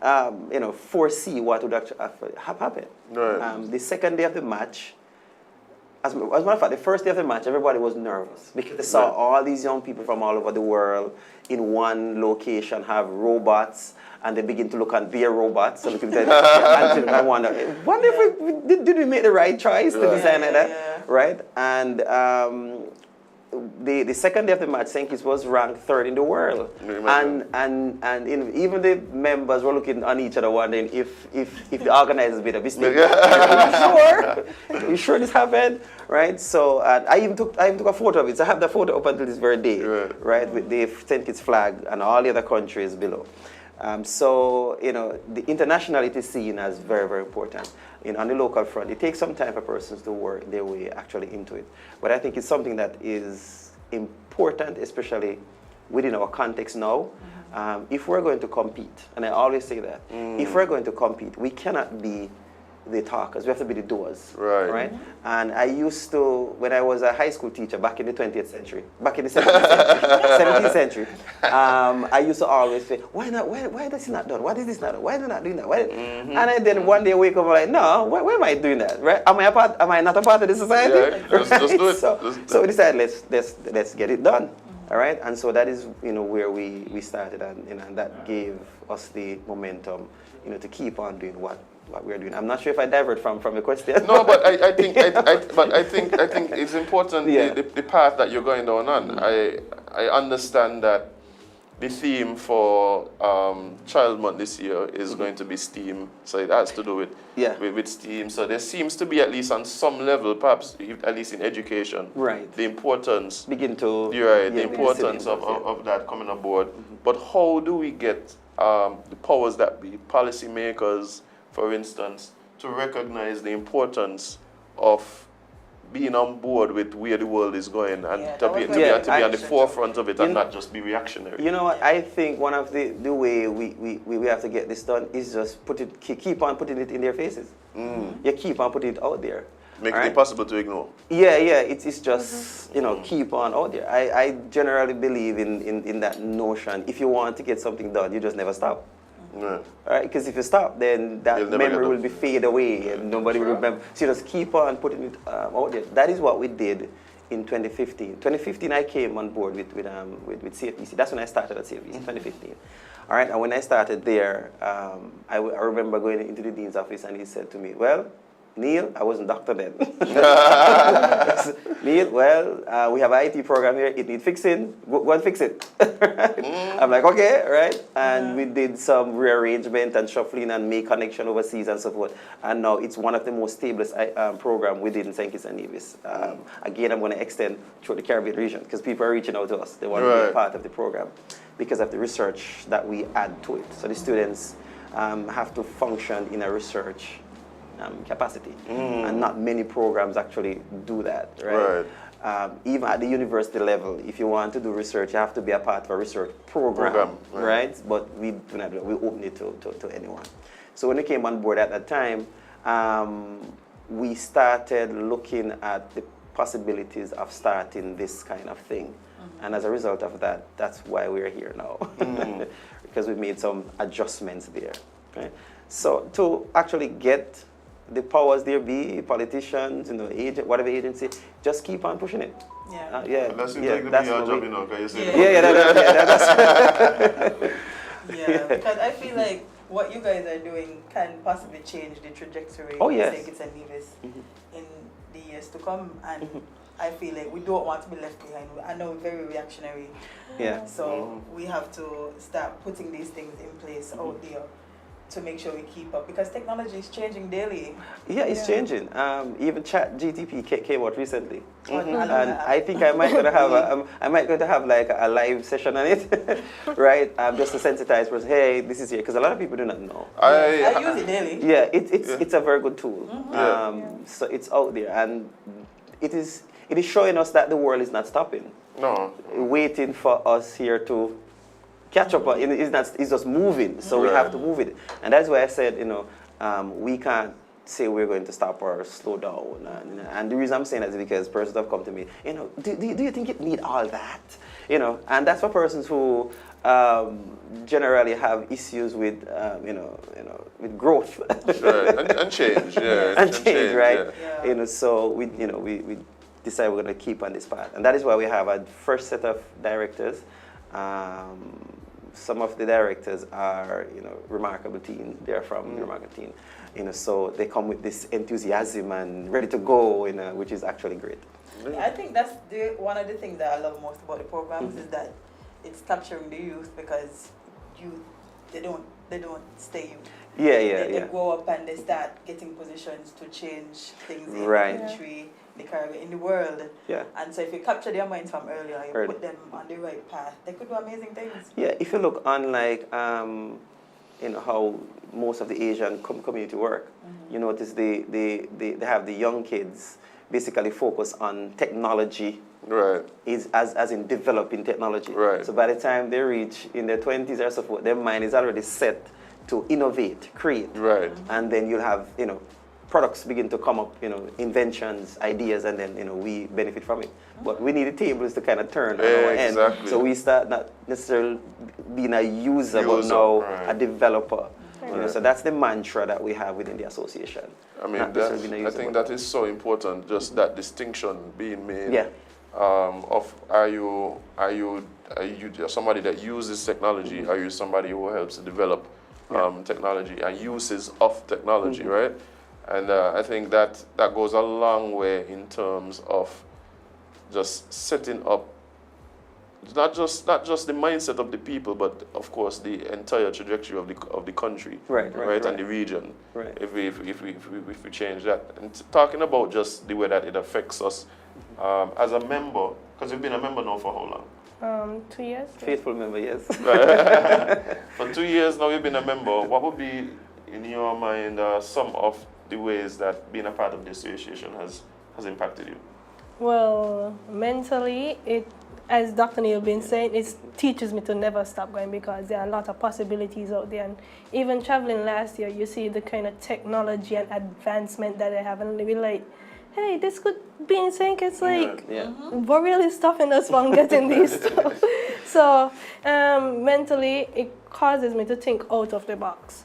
foresee what would actually have happened. Right. The second day of the match, as a matter of fact, the first day of the match, everybody was nervous because they saw all these young people from all over the world in one location have robots, and they begin to look at their robots. So look at that, and I wonder if did we make the right choice to design like that, right? And the second day of the match, St. Kitts was ranked 3rd in the world, and even the members were looking on each other wondering if the organizers made a mistake. You sure this happened, right? So I even took a photo of it. So I have the photo up until this very day, right, with the St. Kitts flag and all the other countries below. So the internationality seen as very, very important. On the local front, it takes some time for persons to work their way actually into it. But I think it's something that is important, especially within our context now. If we're going to compete, and I always say that, if we're going to compete, we cannot be the talkers, we have to be the doers. Right? And I used to, when I was a high school teacher back in the 20th century, back in the 17th century, I used to always say, why not? Why is this not done? Why is this not done? Why are they not doing that? And then one day I wake up and I'm like, no, why am I doing that? Right? Am I not a part of the society? Yeah, just do it. So we decided let's get it done. All right, and so that is where we started, and that gave us the momentum to keep on doing what we're doing. I'm not sure if I divert from the question. No, but I think it's important the path that you're going down on. I understand that the theme for Child Month this year is going to be STEAM, so it has to do with STEAM. So there seems to be, at least on some level, perhaps at least in education, the importance the importance of that coming aboard. But how do we get the powers that be, policymakers, for instance, to recognize the importance of being on board with where the world is going and to be on the forefront of it and not just be reactionary? You know what? I think one of the way we have to get this done is just keep on putting it in their faces. You keep on putting it out there. Make it impossible to ignore. Yeah, it's just, keep on out there. I generally believe in that notion. If you want to get something done, you just never stop. All right, because if you stop, then that memory will be fade away and nobody will remember. So you just keep on putting it out there. That is what we did in 2015. 2015, I came on board with CFEC. That's when I started at CFEC, 2015. All right, and when I started there, I remember going into the dean's office and he said to me, well, Neil, I wasn't doctor then. Neil, well, we have an IT program here. It needs fixing. Go and fix it. I'm like, okay, right? And we did some rearrangement and shuffling and make connection overseas and so forth. And now it's one of the most stable program within St. Kitts-Nevis. Again, I'm going to extend through the Caribbean region because people are reaching out to us. They want to be a part of the program because of the research that we add to it. So the students have to function in a research capacity, and not many programs actually do that, right? Even at the university level, if you want to do research, you have to be a part of a research program. Right? But we do not do it. We open it to anyone. So when we came on board at that time, we started looking at the possibilities of starting this kind of thing. And as a result of that, that's why we're here now, because we made some adjustments there. Right? So to actually get the powers there be, politicians, whatever agency, just keep on pushing it. Yeah. Yeah. That seems Yeah, like that's your what job, we- you know, 'cause you say that's Yeah, because I feel like what you guys are doing can possibly change the trajectory Oh, of yes. Kitts-Nevis in the years to come, and I feel like we don't want to be left behind. I know we're very reactionary, Yeah. so we have to start putting these things in place out there to make sure we keep up, because technology is changing daily. Yeah, it's changing. Even Chat GTP came out recently, I love and that. I think I might gonna have like a live session on it, right? Just to sensitize person. Hey, this is here, because a lot of people do not know. I use it daily. Yeah, it's a very good tool. Yeah. So it's out there, and it is showing us that the world is not stopping, No. waiting for us here to catch up. It's just moving, so we have to move it. And that's why I said, we can't say we're going to stop or slow down. And the reason I'm saying that is because persons have come to me, do you think it need all that? And that's for persons who generally have issues with, with growth. Right. And change, yeah. And change, right? Yeah. So we decided we're going to keep on this path. And that is why we have a first set of directors. Some of the directors are, remarkable team. They're from the remarkable team. So they come with this enthusiasm and ready to go, which is actually great. I think that's one of the things that I love most about the programs is that it's capturing the youth, because they don't stay youth. They grow up and they start getting positions to change things in the country, the Caribbean, in the world. Yeah. And so if you capture their minds from earlier, you put them on the right path, they could do amazing things. Yeah, if you look on how most of the Asian community work, you notice they have the young kids basically focus on technology. Right. As in developing technology. Right. So by the time they reach in their 20s or so forth, their mind is already set to innovate, create. Right. And then you'll have, products begin to come up, inventions, ideas, and then, we benefit from it. But we need the tables to kind of turn on our end. So we start not necessarily being a user, but now a developer. So that's the mantra that we have within the association. I mean, I think that is so important, just that distinction being made. Yeah. Of are you somebody that uses technology? Are you somebody who helps to develop technology and uses of technology, right? And I think that goes a long way in terms of just setting up not just the mindset of the people, but of course the entire trajectory of the country, right, and the region. Right. If we change that, and talking about just the way that it affects us as a member, because you've been a member now for how long? 2 years. Faithful member, yes. For 2 years now, you've been a member. What would be, in your mind, some of the ways that being a part of the association has impacted you? Well, mentally, as Dr. Neil been saying, it teaches me to never stop going, because there are a lot of possibilities out there. And even traveling last year, you see the kind of technology and advancement that they have, and we're like, hey, this could be insane. It's like, what really stopping us from getting these stuff? So mentally, it causes me to think out of the box.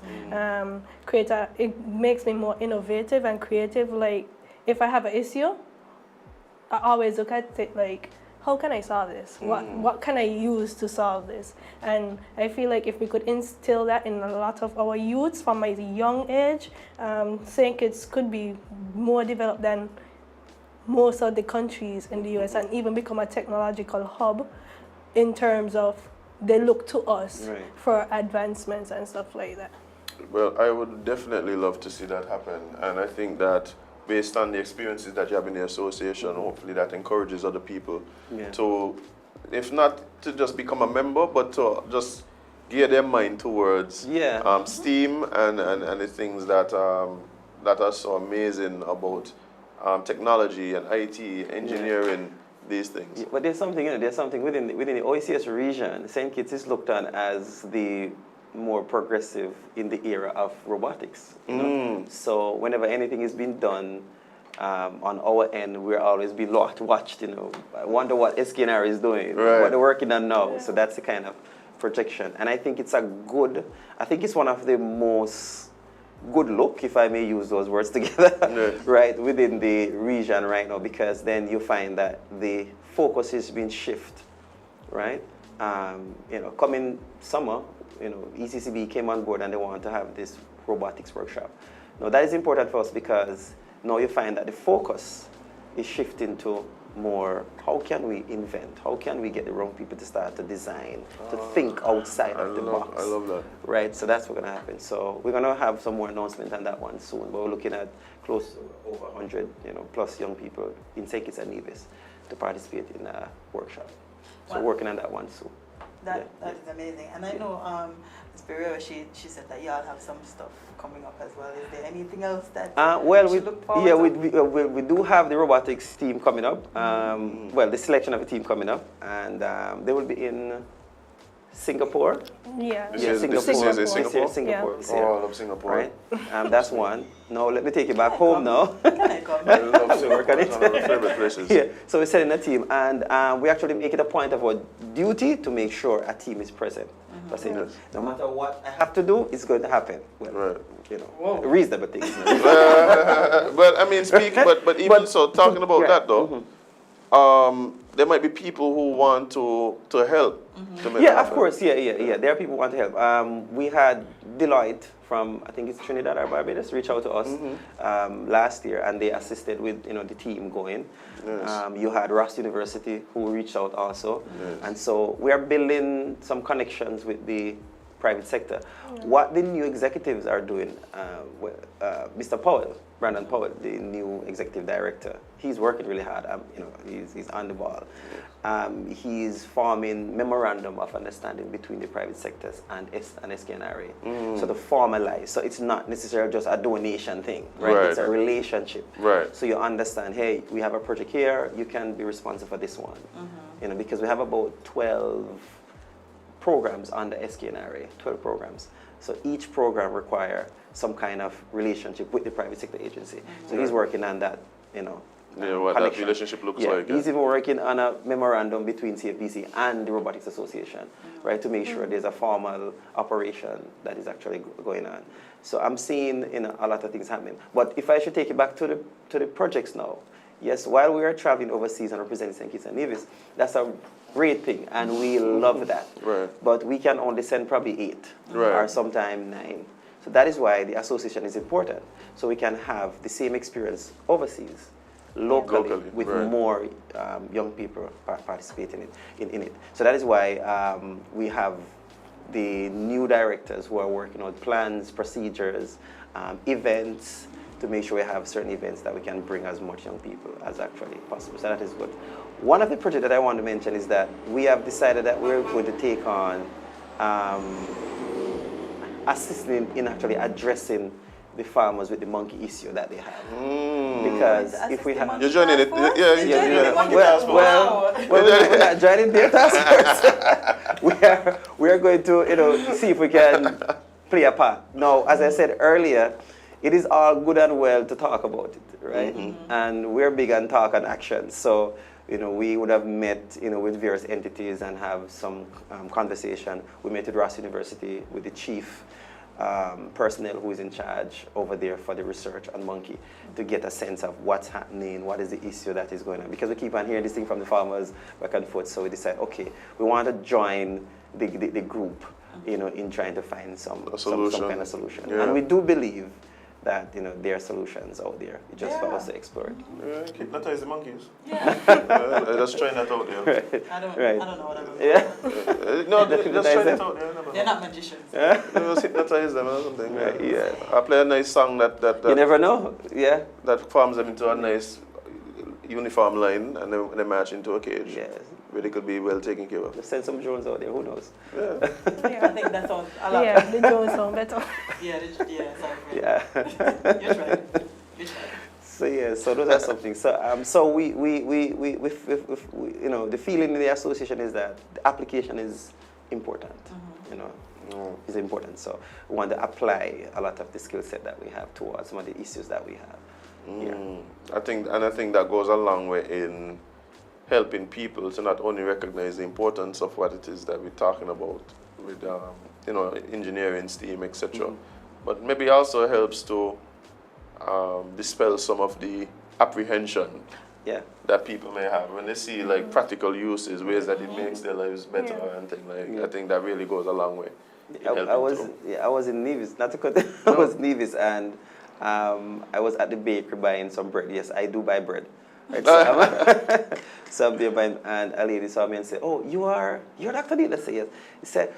It makes me more innovative and creative. Like, if I have an issue, I always look at it like, how can I solve this? What can I use to solve this? And I feel like if we could instill that in a lot of our youths from a young age, St. Kitts could be more developed than most of the countries in the US, and even become a technological hub in terms of they look to us for advancements and stuff like that. Well, I would definitely love to see that happen, and I think that based on the experiences that you have in the association, hopefully that encourages other people to, if not to just become a member, but to just gear their mind towards STEAM and the things that are so amazing about technology and IT, engineering, these things. But there's something, there's something within the OECS region. St. Kitts is looked on as the more progressive in the era of robotics. So whenever anything is being done on our end, we're always being watched. I wonder what SKNR is doing, what they're working on now. So that's the kind of projection, and I think it's it's one of the most good look, if I may use those words together, Yeah. right, within the region right now, because then you find that the focus is being shifted, right? You know, coming summer, you know, ECCB came on board and they want to have this robotics workshop. Now that is important for us because now you find that the focus is shifting to more, how can we invent? How can we get the wrong people to start to design, to think outside of the box? I love that. Right, so that's what's going to happen. So we're going to have some more announcement on that one soon. But we're looking at close to over 100, you know, plus young people in St. Kitts-Nevis to participate in a workshop. So Wow. working on that one soon. That Yeah. is amazing. And I know Ms. Pereira, she said that y'all have some stuff coming up as well. Is there anything else that Well, we we, should look forward yeah, to? we do have the robotics team coming up. Well, the selection of the team coming up, and they will be in Singapore. Yeah. This Yeah, is- Singapore. this is This year, Singapore? Singapore. Yeah. This year. Oh, I love Singapore. Right? That's one. Now let me take you back Can I home come? now. Can I come? I love We Singapore. work on It's it. one of my favorite places. Yeah, so we're setting a team, and we actually make it a point of our duty to make sure a team is present. For saying, Yes. no matter what I have to do, it's going to happen. Well, Right. you know, reasonable things. But I mean, but even so, talking about Yeah. that though, there might be people who want to help. To make Yeah, that of happen. course. Yeah. There are people who want to help. We had Deloitte from, I think it's Trinidad or Barbados, reach out to us last year, and they assisted with, you know, the team going. Yes. You had Ross University who reached out also, Yes. and so we are building some connections with the private sector. What the new executives are doing, Mr. Powell, Brandon Powell, the new executive director, he's working really hard. You know, he's on the ball. He's forming memorandum of understanding between the private sectors and SKNRA. So to formalize, so it's not necessarily just a donation thing, right? Right. It's a relationship. Right. So you understand, hey, we have a project here, you can be responsible for this one. You know, because we have about 12 programs under SKNRA, 12 programs. So each program require some kind of relationship with the private sector agency. So he's working on that, you know, Yeah, what that connection. relationship looks Yeah, like. he's even working on a memorandum between CFPC and the Robotics Association, right, to make sure there's a formal operation that is actually going on. So I'm seeing, you know, a lot of things happening. But if I should take it back to the projects now, yes, while we are traveling overseas and representing St. Kitts-Nevis, that's a great thing, and we love that. Right. But we can only send probably 8 Right. or sometime 9. So that is why the association is important. So we can have the same experience overseas, locally with right. more young people participating in it. So that is why we have the new directors who are working on plans, procedures, events, to make sure we have certain events that we can bring as much young people as actually possible. So that is good. One of the projects that I want to mention is that we have decided that we're going to take on assisting in actually addressing the farmers with the monkey issue that they have. Because if we have... You're joining it. Yeah. Well, we're not joining the task force. we are going to, you know, see if we can play a part. Now, as I said earlier, it is all good and well to talk about it, right? And we're big on talk and action. So, you know, we would have met, you know, with various entities and have some conversation. We met with Ross University with the chief personnel who is in charge over there for the research on monkey to get a sense of what's happening, what is the issue that is going on. Because we keep on hearing this thing from the farmers back and forth, so we decide, okay, we want to join the group, you know, in trying to find some kind of solution. Yeah. And we do believe that, you know, there are solutions out there. It's just for us to explore it. Yeah, hypnotize the monkeys. Yeah. Just trying that out there. I don't know what I'm doing. Yeah. No, just Hypnotize try them. that out there. They're not magicians. Just hypnotize them or something. Right, Yeah. I play a nice song that You never know. Yeah. that forms them into a nice uniform line, and then they march into a cage Yes. where they could be well taken care of. Just send some drones out there. Who knows? Yeah. I think that sounds a lot. Yeah, the drones sound better. Sorry. Yeah. You're right. So yeah, so those are something. So we you know, the feeling in the association is that the application is important. You know, is important. So we want to apply a lot of the skill set that we have towards some of the issues that we have. Yeah. I think that goes a long way in helping people to not only recognize the importance of what it is that we're talking about with you know, engineering, STEAM, etc., but maybe also helps to dispel some of the apprehension Yeah. that people may have when they see like practical uses, ways that it makes their lives better Yeah. and things like. I think that really goes a long way. in I helping was too. I was in Nevis, not to cut. I was in Nevis, and I was at the bakery buying some bread. Yes, I do buy bread. Right, so I'm there buying, and a lady saw me and said, "Oh, you're Dr. Neil?" I said, "Yes." He said,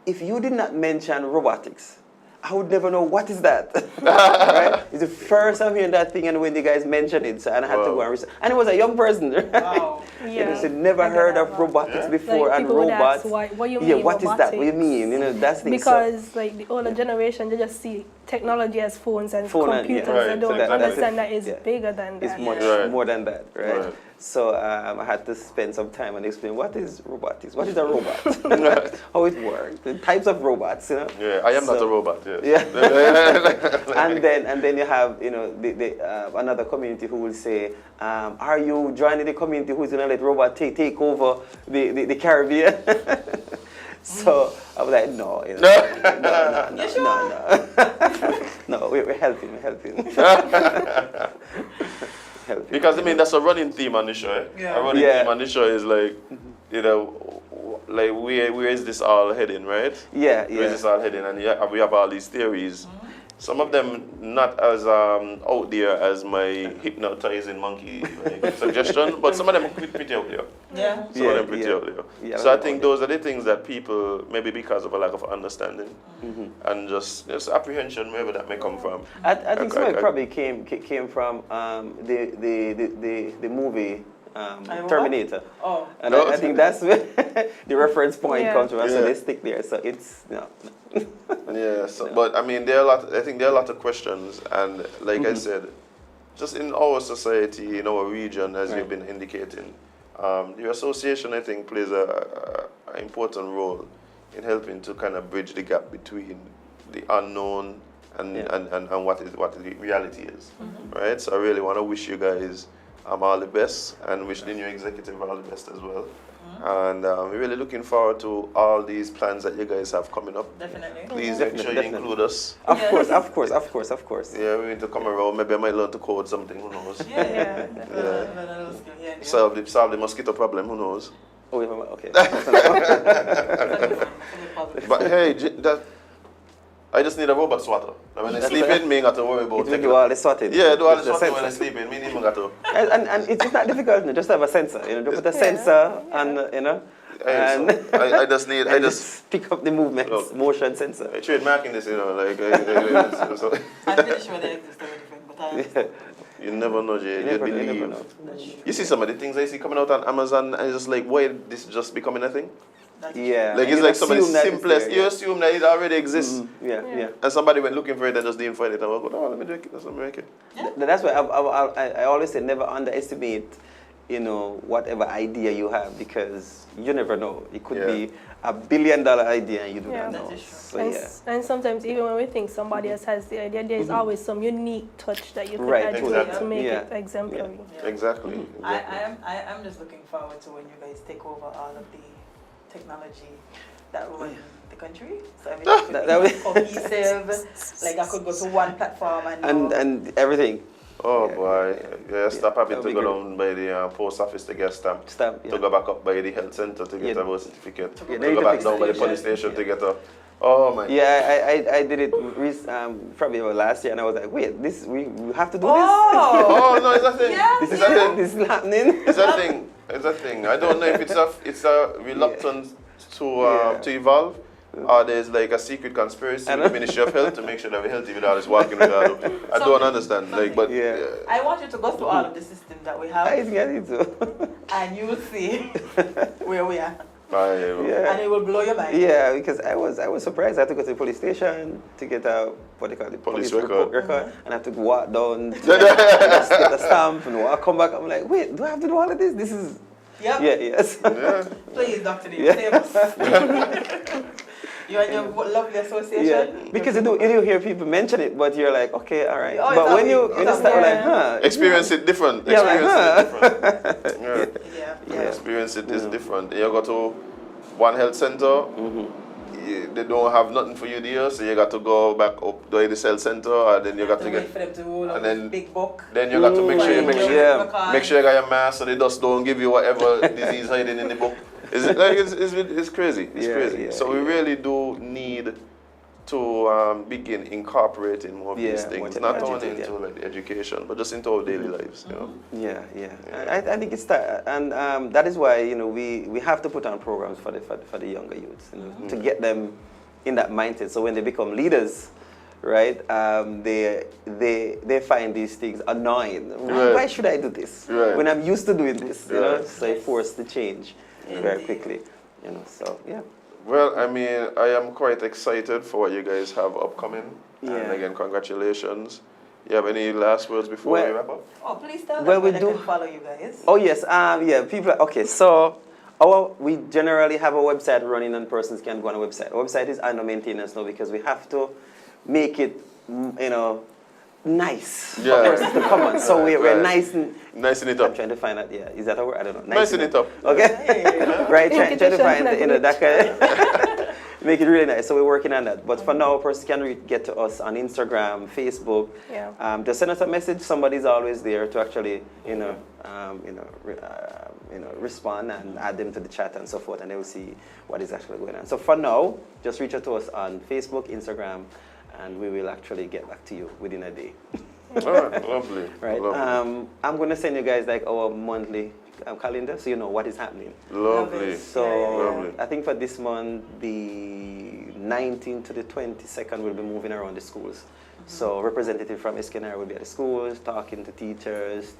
if you did not mention robotics, I would never know what is that." Right? It's the first time hearing that thing, and when you guys mentioned it, so and I had to go and research. And it was a young person. Wow. You know, so never heard of robotics before, Like, and people would robots. ask, what you Yeah, mean, what is that? What do you robotics? mean? You know, that's the thing. Because like the older generation, they just see technology as phones and Phone and- computers. yeah. Right, They don't exactly. understand that it's Yeah. bigger than It's that. much Right. more than that, right? Right. So I had to spend some time and explain what is robotics, what is a robot, how it works, the types of robots, you know. Yeah, I am not So- a robot. Yes. Yeah. and then you have another community who will say, are you joining the community who's gonna let robot take over the Caribbean? So I was like, no, you know, no, we're helping. Helping. Because I mean that's a running theme on the show. Eh? Yeah. A running Yeah. theme on the show is like, you know, like where is this all heading, right? Yeah, Where is yeah. this all heading? And yeah, we have all these theories. Some of them not as out there as my hypnotizing monkey like, suggestion, but some of them pretty out there. Yeah. Some of them pretty out there. Yeah, So I like think all those are the things that people, maybe because of a lack of understanding and just apprehension, wherever that may come from. I think some of it I- probably came from the movie Iowa? Terminator. Oh. And I think that's where the reference point Yeah. comes from. So Yeah. they stick there. So it's Yeah, so, but I mean, I think there are a lot of questions, and like I said, just in our society, in our region, as you've been indicating, the association, I think, plays a important role in helping to kind of bridge the gap between the unknown and what the reality is, right? So I really want to wish you guys all the best, and wish the new executive all the best as well. And we're really looking forward to all these plans that you guys have coming up. Definitely. Please Definitely, make sure you definitely. include us. of course. Yeah, we need to come around. Maybe I might learn to code something. Who knows? Yeah. Solve the mosquito problem. Who knows? Oh, wait, okay. But hey, I just need a robot swatter. Now when I sleep in, me ain't got to worry about It will taking do all the sorting. Yeah, do all the The swatting when I sensor. sleep in. Me ain't even got to. And it's not difficult, you know, just have a sensor. You know, just put a sensor and you know, Hey, and so I just need. I and just. pick up the movements, Look. motion sensor. I trademarking this, you know, like. So, I'm pretty sure they exist different, but Yeah. you never know, Jay. You never You'd know, you believe. never know. You see some of the things I see coming out on Amazon, and it's just like, why this just becoming a thing? Yeah. Like and it's you like some of the assume that it's simplest. there, You yeah. assume that it already exists, Yeah. and somebody went looking for it and just didn't find it. And I was like, oh, let me do it. That's American. That's why I always say never underestimate, you know, whatever idea you have, because you never know. It could be $1 billion idea and you do Yeah. not know. That is true. So And, yeah. and sometimes even when we think somebody else has the idea, there is always some unique touch that you can Right, add to it exactly. to make Yeah. it exemplary. Exactly. I'm just looking forward to when you guys take over all of the technology that run the country. So everything That could be would- cohesive. Like I could go to one platform and know. And everything. Oh Yeah, boy, yeah. Stop having That'll to be go great. down by the post office to get a stamp. Stamp, To yeah. go back up by the health center to get Yeah. a birth certificate. Yeah, to they need go to back fix down by the it. police station Yeah. to get a. Oh my. Yeah, I did it probably about last year, and I was like, wait, we have to do this? Oh no, it's a thing. Yeah, It's a thing. This is happening? It's a thing. It's a thing. I don't know if it's a reluctance to evolve, or there's like a secret conspiracy in the Ministry of Health to make sure that we're healthy without us walking around. I don't understand. Like, but Yeah. I want you to go through all of the systems that we have, I think I need to. and you will see where we are, Yeah. and it will blow your mind. Yeah, because I was surprised. I had to go to the police station to get a what they call it, Police record, record. and I had to walk down, to get a stamp, and come back. I'm like, wait, do I have to do all of this? This is Yep. yes. Yeah. Please, Dr. Neil, Yeah. save us. You and your lovely association. Yeah, because you do hear people mention it, but you're like, okay, all right. Oh, But it's when you obvious. start Yeah. like, huh? Experience it different. Yeah, like, Experience it different. Yeah. Yeah. Experience it is different. You go to one health center, they don't have nothing for you there, so you got to go back up to the cell center, or then you got to wait get, for them to roll up and then with big book. then you got to make sure you Yeah. make sure you got your mask so they just don't give you whatever disease hiding in the book. Is it like it's crazy? It's Yeah, crazy. yeah, So we yeah. really do need to begin incorporating more of these Yeah, things, more not technology, only into yeah. like education, but just into our daily lives. You know. Yeah, yeah. I think it's that, and that is why we have to put on programs for the younger youths, to get them in that mindset. So when they become leaders, right, they find these things annoying. Right. Why should I do this when I'm used to doing this? You know, Right. so I force the change very quickly. So yeah. Well, I mean, I am quite excited for what you guys have upcoming. And Yeah. again, congratulations. You have any last words before we wrap up? Oh, please tell them Well, we where they do- can follow you guys. Oh yes, yeah. People. Okay, so we generally have a website running, and persons can go on a website. Our website is under maintenance now because we have to make it, nice for Yeah. persons to come on. So we're Right. nice and. Nicing it I'm up. trying to find out. Yeah, is that a word? I don't know. Nicing it up. Okay. Right. Trying to find Invitation that kind. Make it really nice. So we're working on that. But for now, persons can get to us on Instagram, Facebook. Yeah. Just send us a message. Somebody's always there to actually, respond and add them to the chat and so forth, and they will see what is actually going on. So for now, just reach out to us on Facebook, Instagram, and we will actually get back to you within a day. All right, lovely. Right. Lovely. I'm gonna send you guys like our monthly calendar, so you know what is happening. Lovely. So Lovely. I think for this month, the 19th to the 22nd, we'll be moving around the schools. So representative from Eskenair will be at the schools, talking to teachers,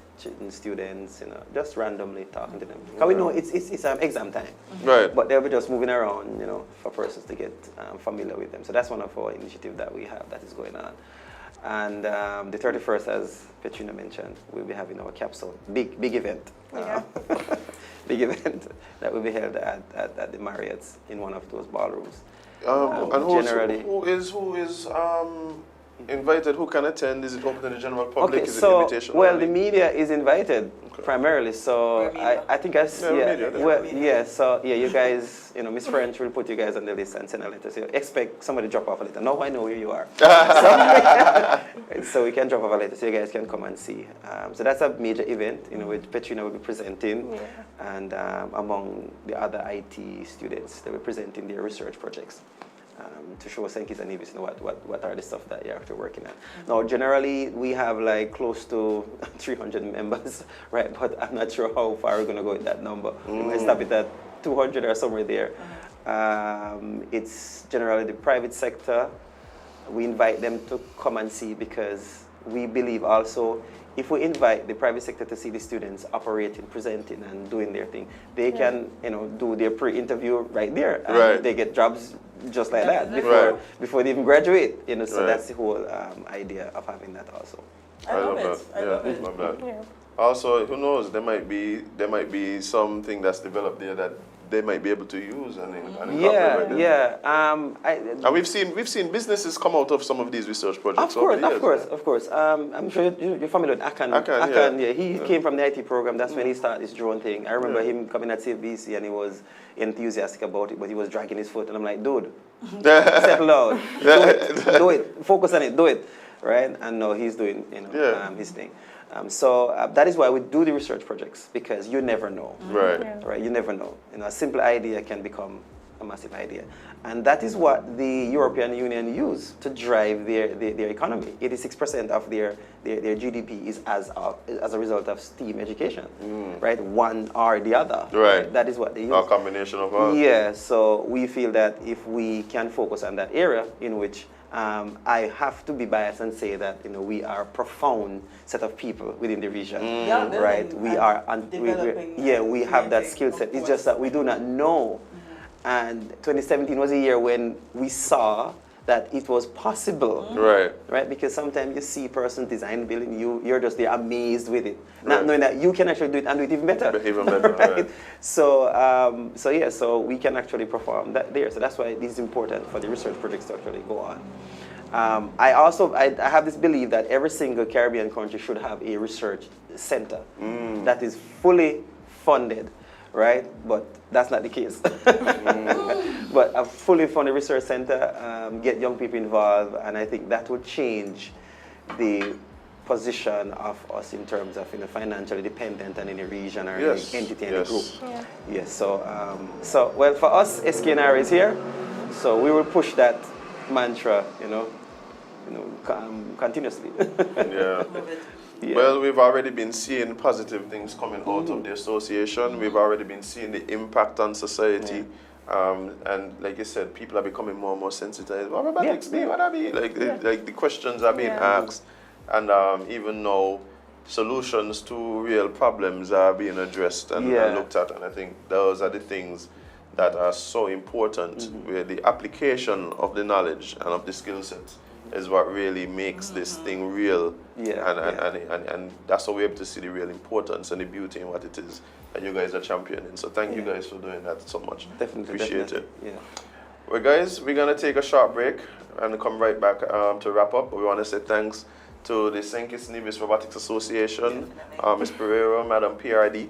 students, just randomly talking to them. Because we know it's exam time. Right. But they'll be just moving around, for persons to get familiar with them. So that's one of our initiatives that we have that is going on. And the 31st, as Petrina mentioned, we'll be having our capsule, big event. Yeah. Big event that will be held at the Marriott's in one of those ballrooms. And generally- who is invited? Who can attend? Is it open to the general public? Okay, Is it so invitation well, only? the media is invited primarily. So Media. I think media, you guys, Miss French will put you guys on the list and send a letter. So expect somebody to drop off a letter. Now I know where you are. So we can drop off a letter so you guys can come and see. So that's a major event, which Petrina will be presenting, and among the other IT students, they will be presenting their research projects. To show St. Kitts-Nevis, what are the stuff that you're actually working on. Now, generally, we have like close to 300 members, right? But I'm not sure how far we're going to go with that number. We might stop it at 200 or somewhere there. It's generally the private sector. We invite them to come and see because we believe also if we invite the private sector to see the students operating, presenting, and doing their thing, they can, do their pre-interview right there. And Right. they get jobs just like that Right. before they even graduate. So Right. that's the whole idea of having that also. I love it. that. I love it. Love that. Yeah. Also, who knows? There might be something that's developed there that they might be able to use and incorporate. Yeah, right there. yeah. And we've seen businesses come out of some of these research projects. over the years. Of course. I'm sure you're familiar with Akan. Akan, yeah. He came from the IT program. That's when he started this drone thing. I remember him coming at CFBC and he was enthusiastic about it, but he was dragging his foot. And I'm like, dude, settle down. Do it. Focus on it. Do it. Right? And now he's doing his thing. So that is why we do the research projects, because you never know. Right. Yeah. Right, you never know. A simple idea can become a massive idea. And that is what the European Union use to drive their economy. 86% of their GDP is as a result of STEAM education, right? One or the other. Right. That is what they use. A combination of all. Yeah, so we feel that if we can focus on that area in which I have to be biased and say that we are a profound set of people within the region, Yeah, right? building We and are, developing we have that skill set. It's just that we do not know. And 2017 was a year when we saw that it was possible, right? Because sometimes you see a person design building, you're just there amazed with it, not knowing that you can actually do it and do it even better. Even better, right. So we can actually perform that there. So that's why it is important for the research projects to actually go on. I have this belief that every single Caribbean country should have a research center that is fully funded, right? But that's not the case. But a fully funded research center, get young people involved, and I think that would change the position of us in terms of financially dependent on any region or any entity, any group. Yeah. Yes, so well, for us, SKNR is here, so we will push that mantra, continuously. Yeah. Yeah. Well, we've already been seeing positive things coming out of the association. We've already been seeing the impact on society. And like you said, people are becoming more and more sensitized. What robotics mean? What I mean? Like the questions are being asked. And even now, solutions to real problems are being addressed and looked at. And I think those are the things that are so important, where the application of the knowledge and of the skill set is what really makes this thing real. And that's how we're able to see the real importance and the beauty in what it is that you guys are championing. So thank you guys for doing that so much. Definitely. Appreciate it. Yeah. Well, guys, we're going to take a short break and come right back to wrap up. We want to say thanks to the Kitts-Nevis Robotics Association, Ms. Pereira, Madam PRD,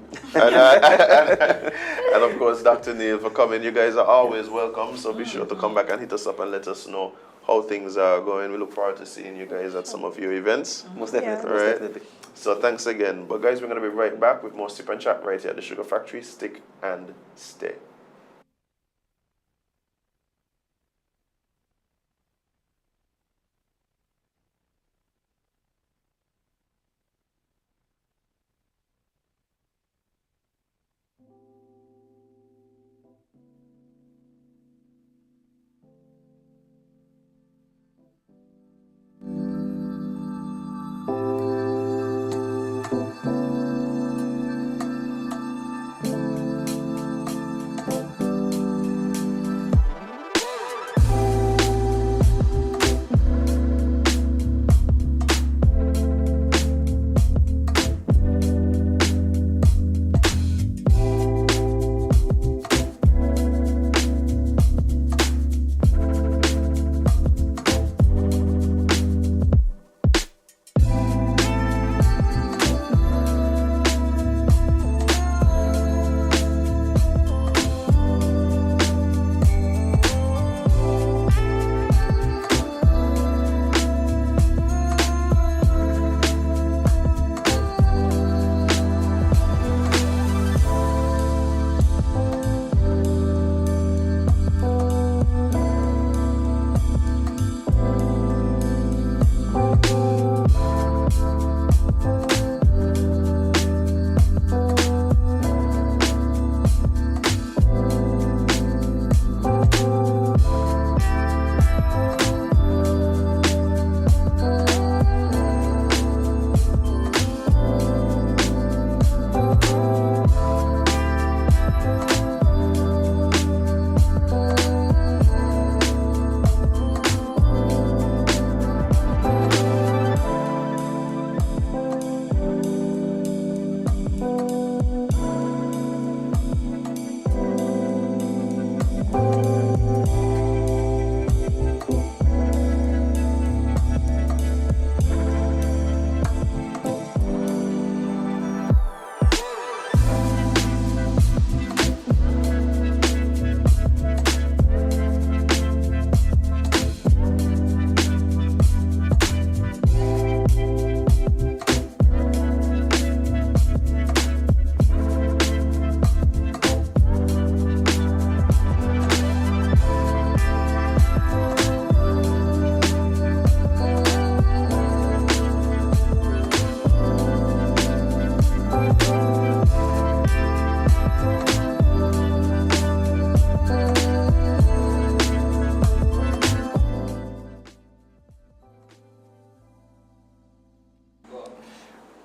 and of course Dr. Neil for coming. You guys are always welcome, so be sure to come back and hit us up and let us know how things are going. We look forward to seeing you guys at some of your events. Most definitely. All Most right. definitely. So thanks again. But guys, we're going to be right back with more Sip and Chat right here at the Sugar Factory. Stick and stay.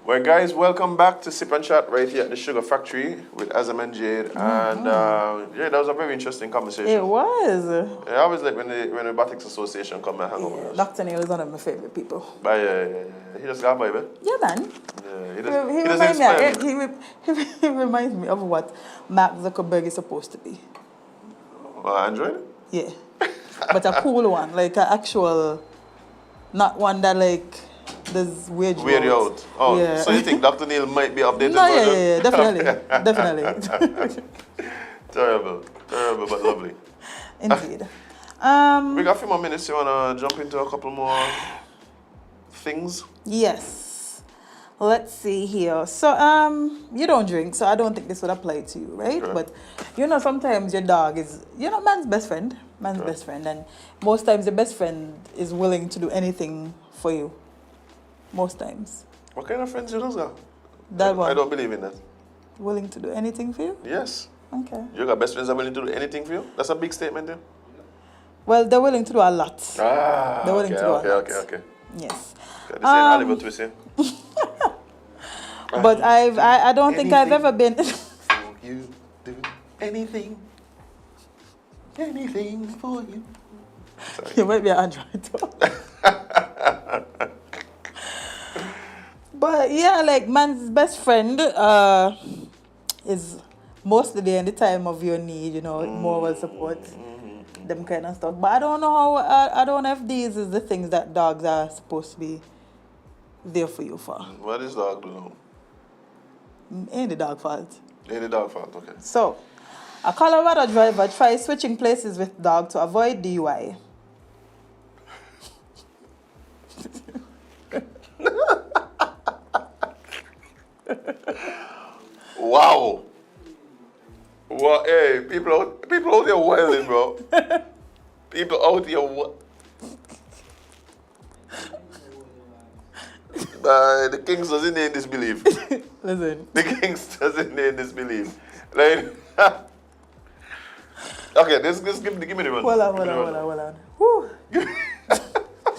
Well, guys, welcome back to Sip and Chat right here at the Sugar Factory with Azem and Jade. And yeah, that was a very interesting conversation. It was. Yeah, I always like when the Robotics Association come and hang out with us. Dr. Neil is one of my favorite people. But yeah. He just got by it. Yeah, man. Yeah, He reminds me of what Mark Zuckerberg is supposed to be. Android? Yeah. But a cool one, like an actual, not one that like There's weird Weird out. Oh, Yeah. so you think Dr. Neil might be updated No, version? definitely. Terrible, but lovely. Indeed. We got a few more minutes. You wanna jump into a couple more things? Yes. Let's see here. So, you don't drink, so I don't think this would apply to you, right? Okay. But, sometimes your dog is, man's best friend. Man's best friend. And most times your best friend is willing to do anything for you. Most times. What kind of friends you got? That one. I don't believe in that. Willing to do anything for you? Yes. Okay. You got best friends that are willing to do anything for you? That's a big statement there. Well, they're willing to do a lot. Ah, They're willing to do a lot. okay. Yes. Okay, this ain't Oliver Twist, yeah? But I don't think I've ever been... For you, do anything for you. Sorry. You might be an android too. But yeah, like man's best friend is mostly there in the time of your need, moral support, them kind of stuff. But I don't know how, I don't know if these is the things that dogs are supposed to be there for you for. What is dog do? Ain't the dog fault. Ain't the dog fault, okay. So, a Colorado driver tries switching places with dog to avoid DUI. Wow. Well, hey, people out here wilding, bro. People out here the Kingsters in there disbelief. Listen. The Kingsters in there disbelief. Like, okay, let's give me the one. Hold on. Whew.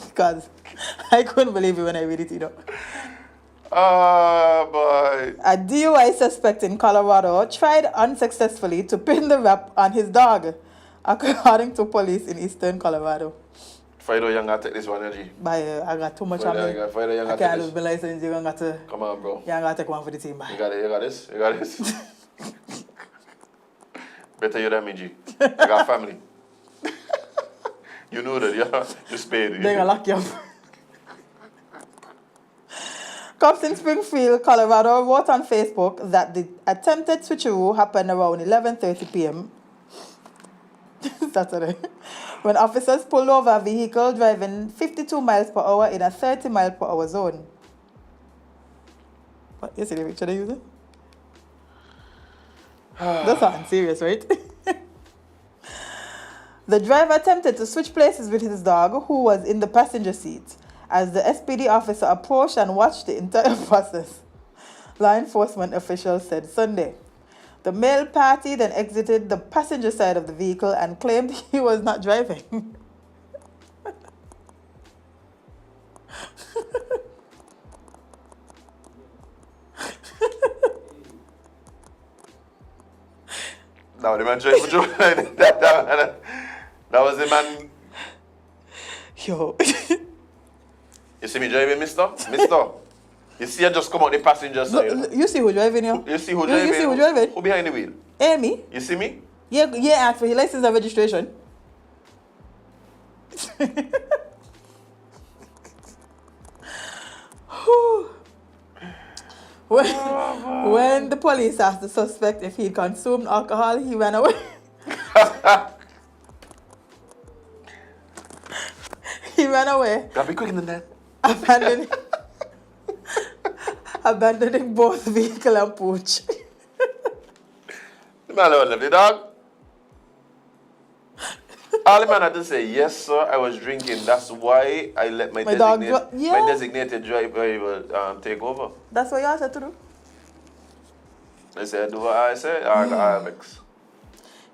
Because I couldn't believe it when I read it, Boy. A DUI suspect in Colorado tried unsuccessfully to pin the rap on his dog, according to police in eastern Colorado. Fido Young got to take this one, energy. I got too much on me. Fido Young I got can't to lose my license. You're going to Come on, bro. take one for the team. You got this. Better you than me, G. You got family. You know that, yeah? You spade. They're going to lock you up. Cops in Springfield, Colorado wrote on Facebook that the attempted switcheroo happened around 11:30 p.m. Saturday, when officers pulled over a vehicle driving 52 miles per hour in a 30 mile per hour zone. What, you see the picture they're using? That's not serious, right? The driver attempted to switch places with his dog, who was in the passenger seat, as the SPD officer approached and watched the entire process, law enforcement officials said Sunday. The male party then exited the passenger side of the vehicle and claimed he was not driving. No, the man tried for joke. That was the man. Yo. You see me driving, mister? You see I just come out the passenger side. You see who driving here? You see who driving? You see who driving? Who behind the wheel? Amy? You see me? Yeah, ask for his license and registration. When the police asked the suspect if he'd consumed alcohol, he ran away. He ran away. Gotta be quicker than that. Abandoning both vehicle and pooch. The man left the dog. All the man had to say, yes, sir, I was drinking. That's why I let my designated driver take over. That's what you asked her to do. I said, do what I said. I got Alex.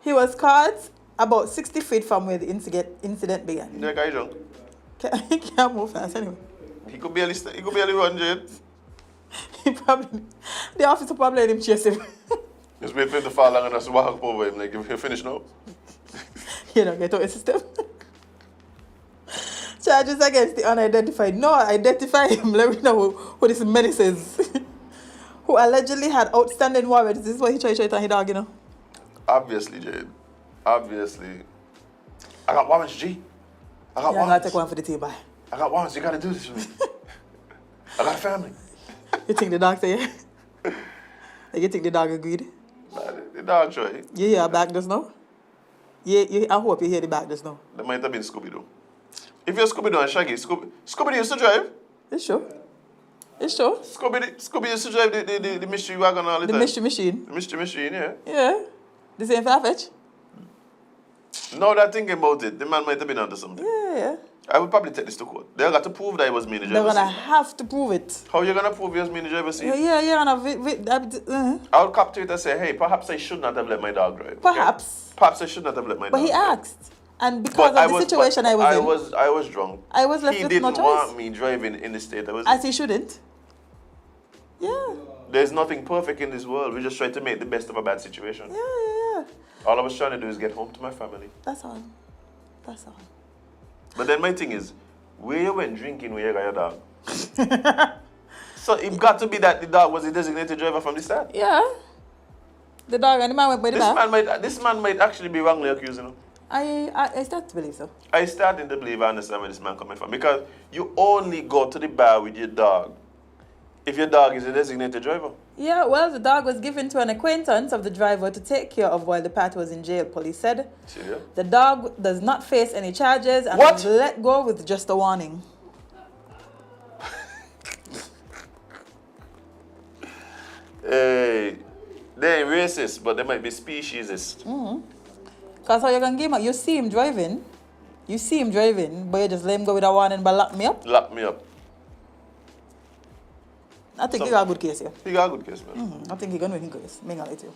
He was caught about 60 feet from where the incident began. The guy drunk. He can't move fast anyway. He could barely run, Jade. The officer probably let him chase him. Just wait for him to fall down and just walk over him. Like, if you finish now. You know, get out of the system. Charges against the unidentified. No, identify him. Let me know who this menace is. Who allegedly had outstanding warrants. This is what he tried to hit dog, Obviously, Jade. Obviously. I got warrants, G. I got warrants. I'm going to take one for the team, bye. I got warrants. You got to do this for me. I got family. You think the dog say yeah? You think the dog agreed? The dog try. You hear back just now? Yeah, I hope you hear the back just now. That might have been Scooby-Doo. If you're Scooby-Doo and Shaggy, Scooby-Doo used to drive. It's true. It's true. Scooby used to drive the mystery wagon all the time. The mystery machine. The mystery machine, yeah. Yeah. The same Farfetch? Now that thinking about it, the man might have been onto something. Yeah. I would probably take this to court. They got to prove that it was me in the They're driver's gonna seat. have to prove it. How you gonna prove it was me in the driver's seat? Yeah, gonna. I'll cop to it and say, hey, perhaps I should not have let my dog drive. okay? Perhaps. Perhaps I should not have let my But dog he drive. asked. And because of the situation I was in. I was drunk. I was left he with didn't no choice. want me driving in the state I was As in. he shouldn't. Yeah. There's nothing perfect in this world. We just try to make the best of a bad situation. Yeah. All I was trying to do is get home to my family. That's all. That's all. But then my thing is, where you went drinking when you got your dog? So it got to be that the dog was a designated driver from the start. Yeah. The dog and the man went by the back. This man might actually be wrongly accused, you know. I start to believe so. I starting to believe I understand where this man coming from. Because you only go to the bar with your dog if your dog is a designated driver. Yeah, well, the dog was given to an acquaintance of the driver to take care of while the party was in jail, police said. Serious? The dog does not face any charges and What? was let go with just a warning. Hey, they ain't racist, but they might be speciesist. Because how you can give him, you see him driving, but you just let him go with a warning but lock me up. Lock me up. I think he got a good case here. He got a good case, man. I think he gonna win his case. Me gonna let you.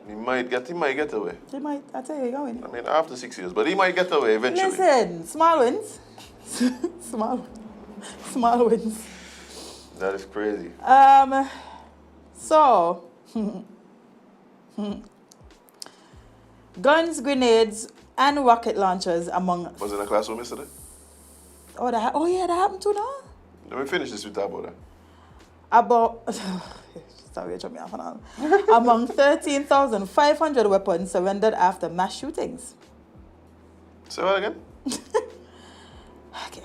He might get away. He might, I tell you, he gonna win. I mean, after 6 years, but he might get away eventually. Listen, small wins. small wins. That is crazy. So, guns, grenades, and rocket launchers among. Was in a classroom yesterday? Oh yeah, that happened too now. Let me finish this with that about that. About. Sorry, you me off and all. Among 13,500 weapons surrendered after mass shootings. Say that again? Okay.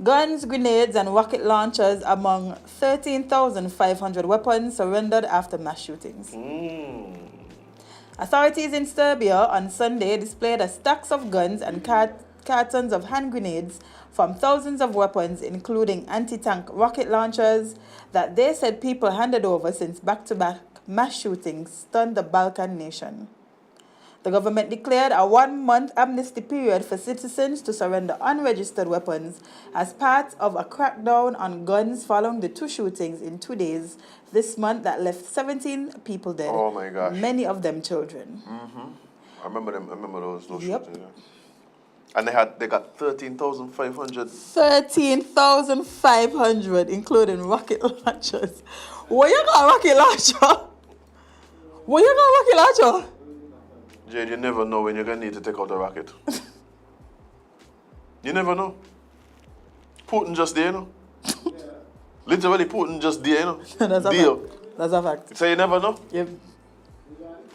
Guns, grenades, and rocket launchers among 13,500 weapons surrendered after mass shootings. Authorities in Serbia on Sunday displayed a stacks of guns and cartons of hand grenades from thousands of weapons, including anti-tank rocket launchers, that they said people handed over since back-to-back mass shootings stunned the Balkan nation. The government declared a 1-month amnesty period for citizens to surrender unregistered weapons as part of a crackdown on guns following the 2 shootings in 2 days this month that left 17 people dead. Oh my gosh. Many of them children. I remember them. I remember those Yep. shootings. Yeah. And they got 13,500. 13,500, including rocket launchers. Where you got a rocket launcher? Where you got a rocket launcher? Jade, you never know when you're going to need to take out a rocket. You never know. Putin just there, you know. Literally, Putin just there, you know. That's a Deal. fact. That's a fact. So you never know. Yep.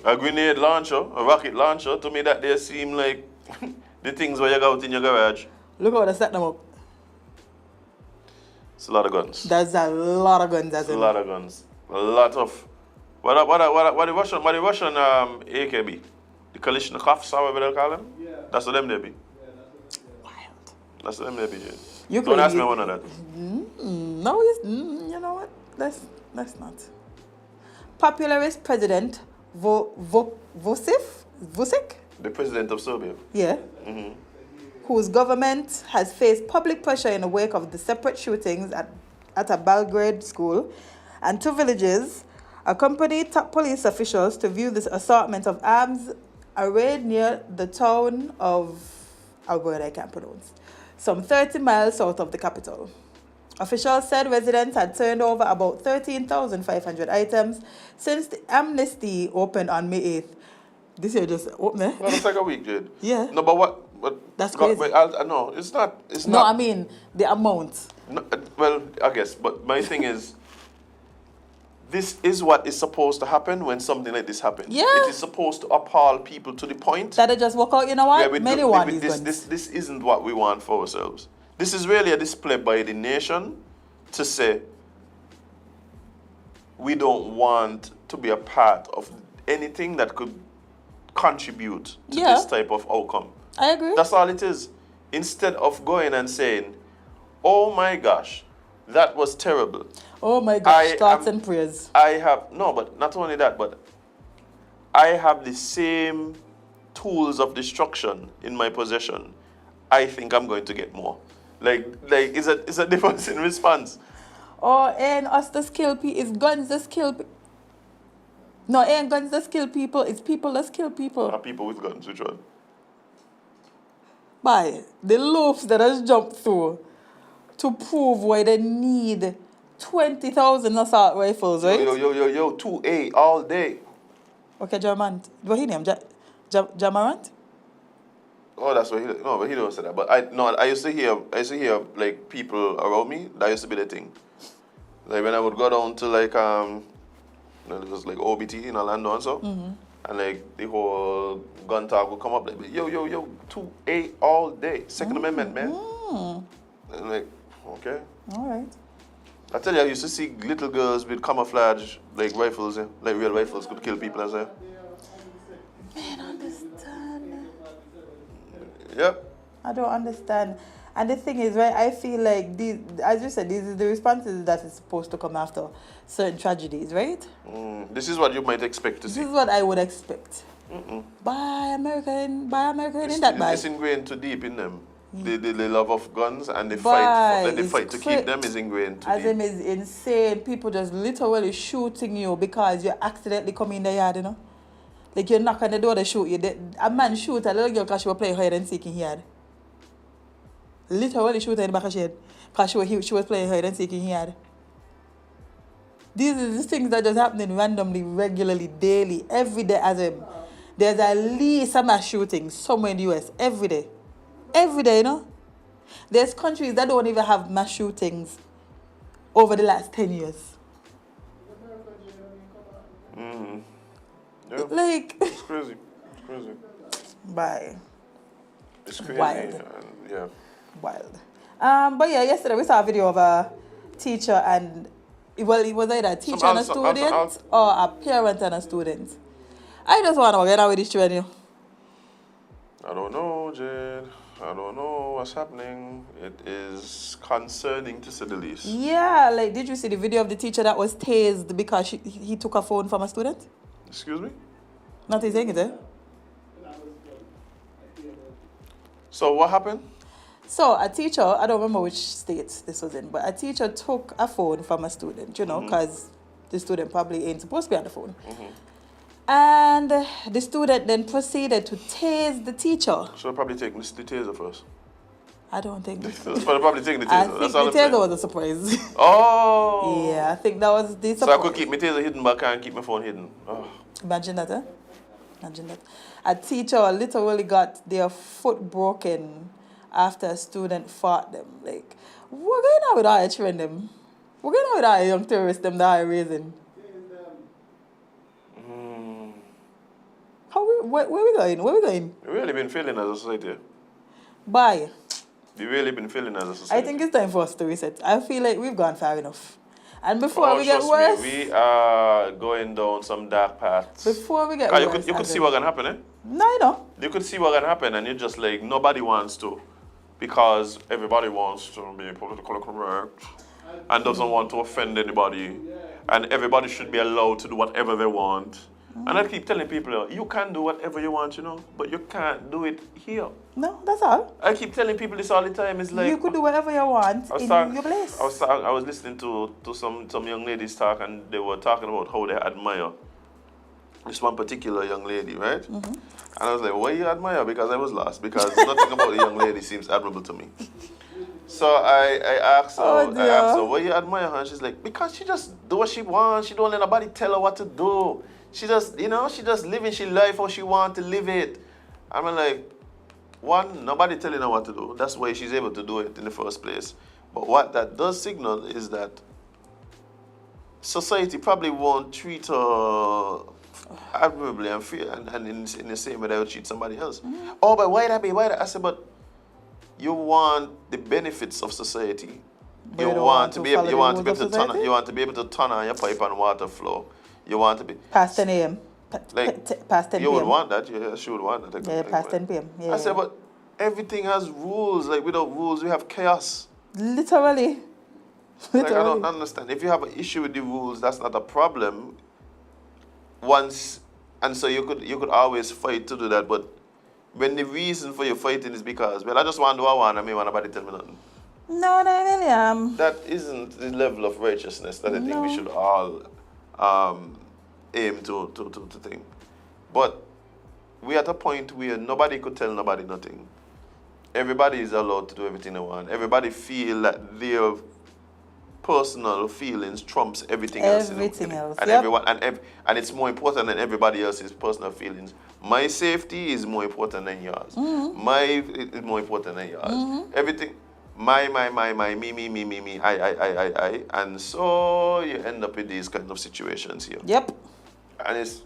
A grenade launcher, a rocket launcher, to me that they seem like the things where you got out in your garage. Look how they set them up. It's a lot of guns. That's a lot of guns. It's a lot of guns. A lot of... What the Russian AKB? The Kalashnikovs, however they call them? Yeah. That's what them they be. Wild. That's what them they be, Jade. You Don't ask could- me one of that. No, you know what? Let's not. Popularist President Vucic? The president of Serbia. Yeah. Whose government has faced public pressure in the wake of the separate shootings at a Belgrade school and 2 villages, accompanied top police officials to view this assortment of arms arrayed near the town of a word I can't pronounce, some 30 miles south of the capital. Officials said residents had turned over about 13,500 items since the amnesty opened on May 8th. This year just opened, eh? No, it's like a week, Jade. Yeah. No, but what? That's crazy. No, it's not. It's No, not. I mean the amount. No, well, I guess. But my thing is, this is what is supposed to happen when something like this happens. Yeah. It is supposed to appall people to the point That they just walk out, you know what? where Many want these this guns. this isn't what we want for ourselves. This is really a display by the nation to say we don't want to be a part of anything that could contribute to Yeah. this type of outcome. I agree. That's all it is. Instead of going and saying, oh my gosh, that was terrible. Oh my gosh, I thoughts am- and prayers. But not only that, but I have the same tools of destruction in my possession. I think I'm going to get more. Like is a difference in response. Oh, and us the skill people, it's guns that skill No, ain't guns that skill people, it's people that skill people. Are people with guns, which one? By the loops that has jumped through to prove why they need 20,000 assault rifles, right? Yo, 2A all day. Okay, Jamant. What his name? Jamarant? Oh, that's what he. No, but he don't say that. But I used to hear like people around me. That used to be the thing. Like when I would go down to like it was like OBT in Orlando and so, and like the whole gun talk would come up like yo 2A all day. Second Amendment, man. And like okay. All right. I tell you, I used to see little girls with camouflage like rifles, like real rifles could kill people as well. Man, understand. Yep. I don't understand. And the thing is, right, I feel like these, as you said, these are the responses that is supposed to come after certain tragedies, right? This is what you might expect to This see. is what I would expect. Buy American in that bag. It's ingrained too deep in them. The love of guns and the Boy, fight to keep them is ingrained too Azem deep. is insane. People just literally shooting you because you accidentally come in the yard, you know? Like you knock on the door, they shoot you. A man shoot a little girl because she was playing hide and seek in yard. Literally shoot her in the back of her head because she was playing hide and seek in yard. These are the things that just happening randomly, regularly, daily, every day. Azem, there's at least a mass shooting somewhere in the US every day. Every day, you know? There's countries that don't even have mass shootings over the last 10 years. Yeah, Like, it's crazy. It's crazy. bye. It's crazy. Wild. And, yeah. Wild. But yeah, yesterday we saw a video of a teacher and, well, it was either a teacher and a student or a parent and a student. I just want to get out with this children. I don't know, Jade. I don't know what's happening. It is concerning to say the least. Yeah, like, did you see the video of the teacher that was tased because he took a phone from a student? Excuse me? Not his thing, is it? So what happened? So a teacher, I don't remember which state this was in, but a teacher took a phone from a student, you know, because the student probably ain't supposed to be on the phone. And the student then proceeded to tase the teacher. Should I probably take the taser first? I don't think. Should I probably take the I taser? think That's the all I'm saying. taser was a surprise. Oh! Yeah, I think that was the So surprise. I could keep my taser hidden, but I can't keep my phone hidden. Oh. Imagine that, eh? Imagine that. A teacher literally got their foot broken after a student fought them. Like, we're going on with our children, them. We're going on with our young terrorists, them that are raising. Where we going? Where we going? We've really been failing as a society. Bye. We've really been failing as a society. I think it's time for us to reset. I feel like we've gone far enough. And before we get trust worse... me, we are going down some dark paths. Before we get Ah, worse... you could see what's going to happen, eh? No, you know. You could see what's going to happen, and you're just like, nobody wants to. Because everybody wants to be politically correct and doesn't want to offend anybody. And everybody should be allowed to do whatever they want. And I keep telling people, you can do whatever you want, you know, but you can't do it here. No, that's all. I keep telling people this all the time. It's like You could do whatever you want in your place. I was listening to some young ladies talk, and they were talking about how they admire this one particular young lady, right? And I was like, why you admire? Because I was lost. Because nothing about the young lady seems admirable to me. So I asked her, why you admire her? And she's like, because she just do what she wants. She don't let nobody tell her what to do. She just, she just living she life how she want to live it. I'm like, one, nobody telling her what to do. That's why she's able to do it in the first place. But what that does signal is that society probably won't treat her admirably and fair and in the same way they would treat somebody else. Oh, but why that be? Why that? I said, but you want the benefits of society. But You you don't want want to to be able, follow you the want to be rules able of to turn, society? you want to be able to turn on your pipe and water flow. You want to be Past 10 a.m. Past 10 you would p.m. want that. Yeah, she would want that. Yeah, past 10 p.m. Yeah. I said, but everything has rules. Like without rules, we have chaos. Literally. Like I don't understand. If you have an issue with the rules, that's not a problem. Once and so you could always fight to do that. But when the reason for your fighting is because, well, I just want to do what I want, I mean, nobody tell me nothing. No, William. That isn't the level of righteousness that I think we should all aim to think. But we're at a point where nobody could tell nobody nothing. Everybody is allowed to do everything they want. Everybody feel that their personal feelings trumps everything else. Everything else. And Yep. everyone and it's more important than everybody else's personal feelings. My safety is more important than yours. My is more important than yours. Everything. My, me, I. And so you end up with these kind of situations here. Yep. And it's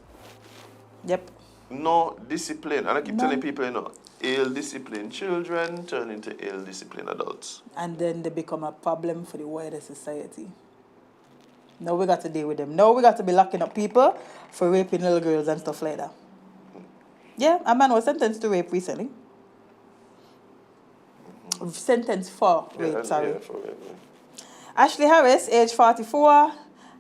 Yep. no discipline. And I keep telling people, ill-disciplined children turn into ill-disciplined adults. And then they become a problem for the wider society. Now we got to deal with them. Now we got to be locking up people for raping little girls and stuff like that. Yeah, a man was sentenced to rape recently. Sentenced for rape, sorry. Yeah, for rape, yeah. Ashley Harris, age 44,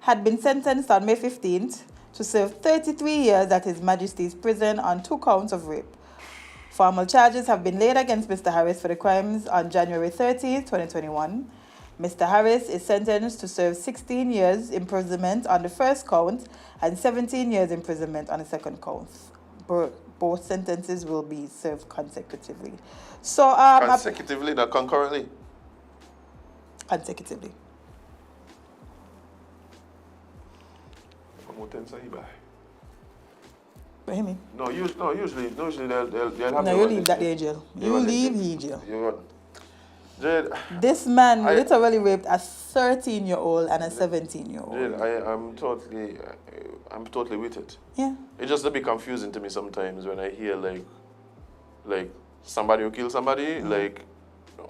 had been sentenced on May 15th to serve 33 years at His Majesty's prison on 2 counts of rape. Formal charges have been laid against Mr. Harris for the crimes on January 30, 2021. Mr. Harris is sentenced to serve 16 years imprisonment on the first count and 17 years imprisonment on the second count. Both sentences will be served consecutively. So, consecutively, not concurrently. Consecutively. What do you buy? What do you mean? No, usually they'll have. No, you leave that there in jail. You leave he in jail. You're right. Jade, This man literally raped a 13-year-old and a 17-year-old. Jade, I'm totally with it. Yeah. It's just a bit confusing to me sometimes when I hear like somebody who killed somebody like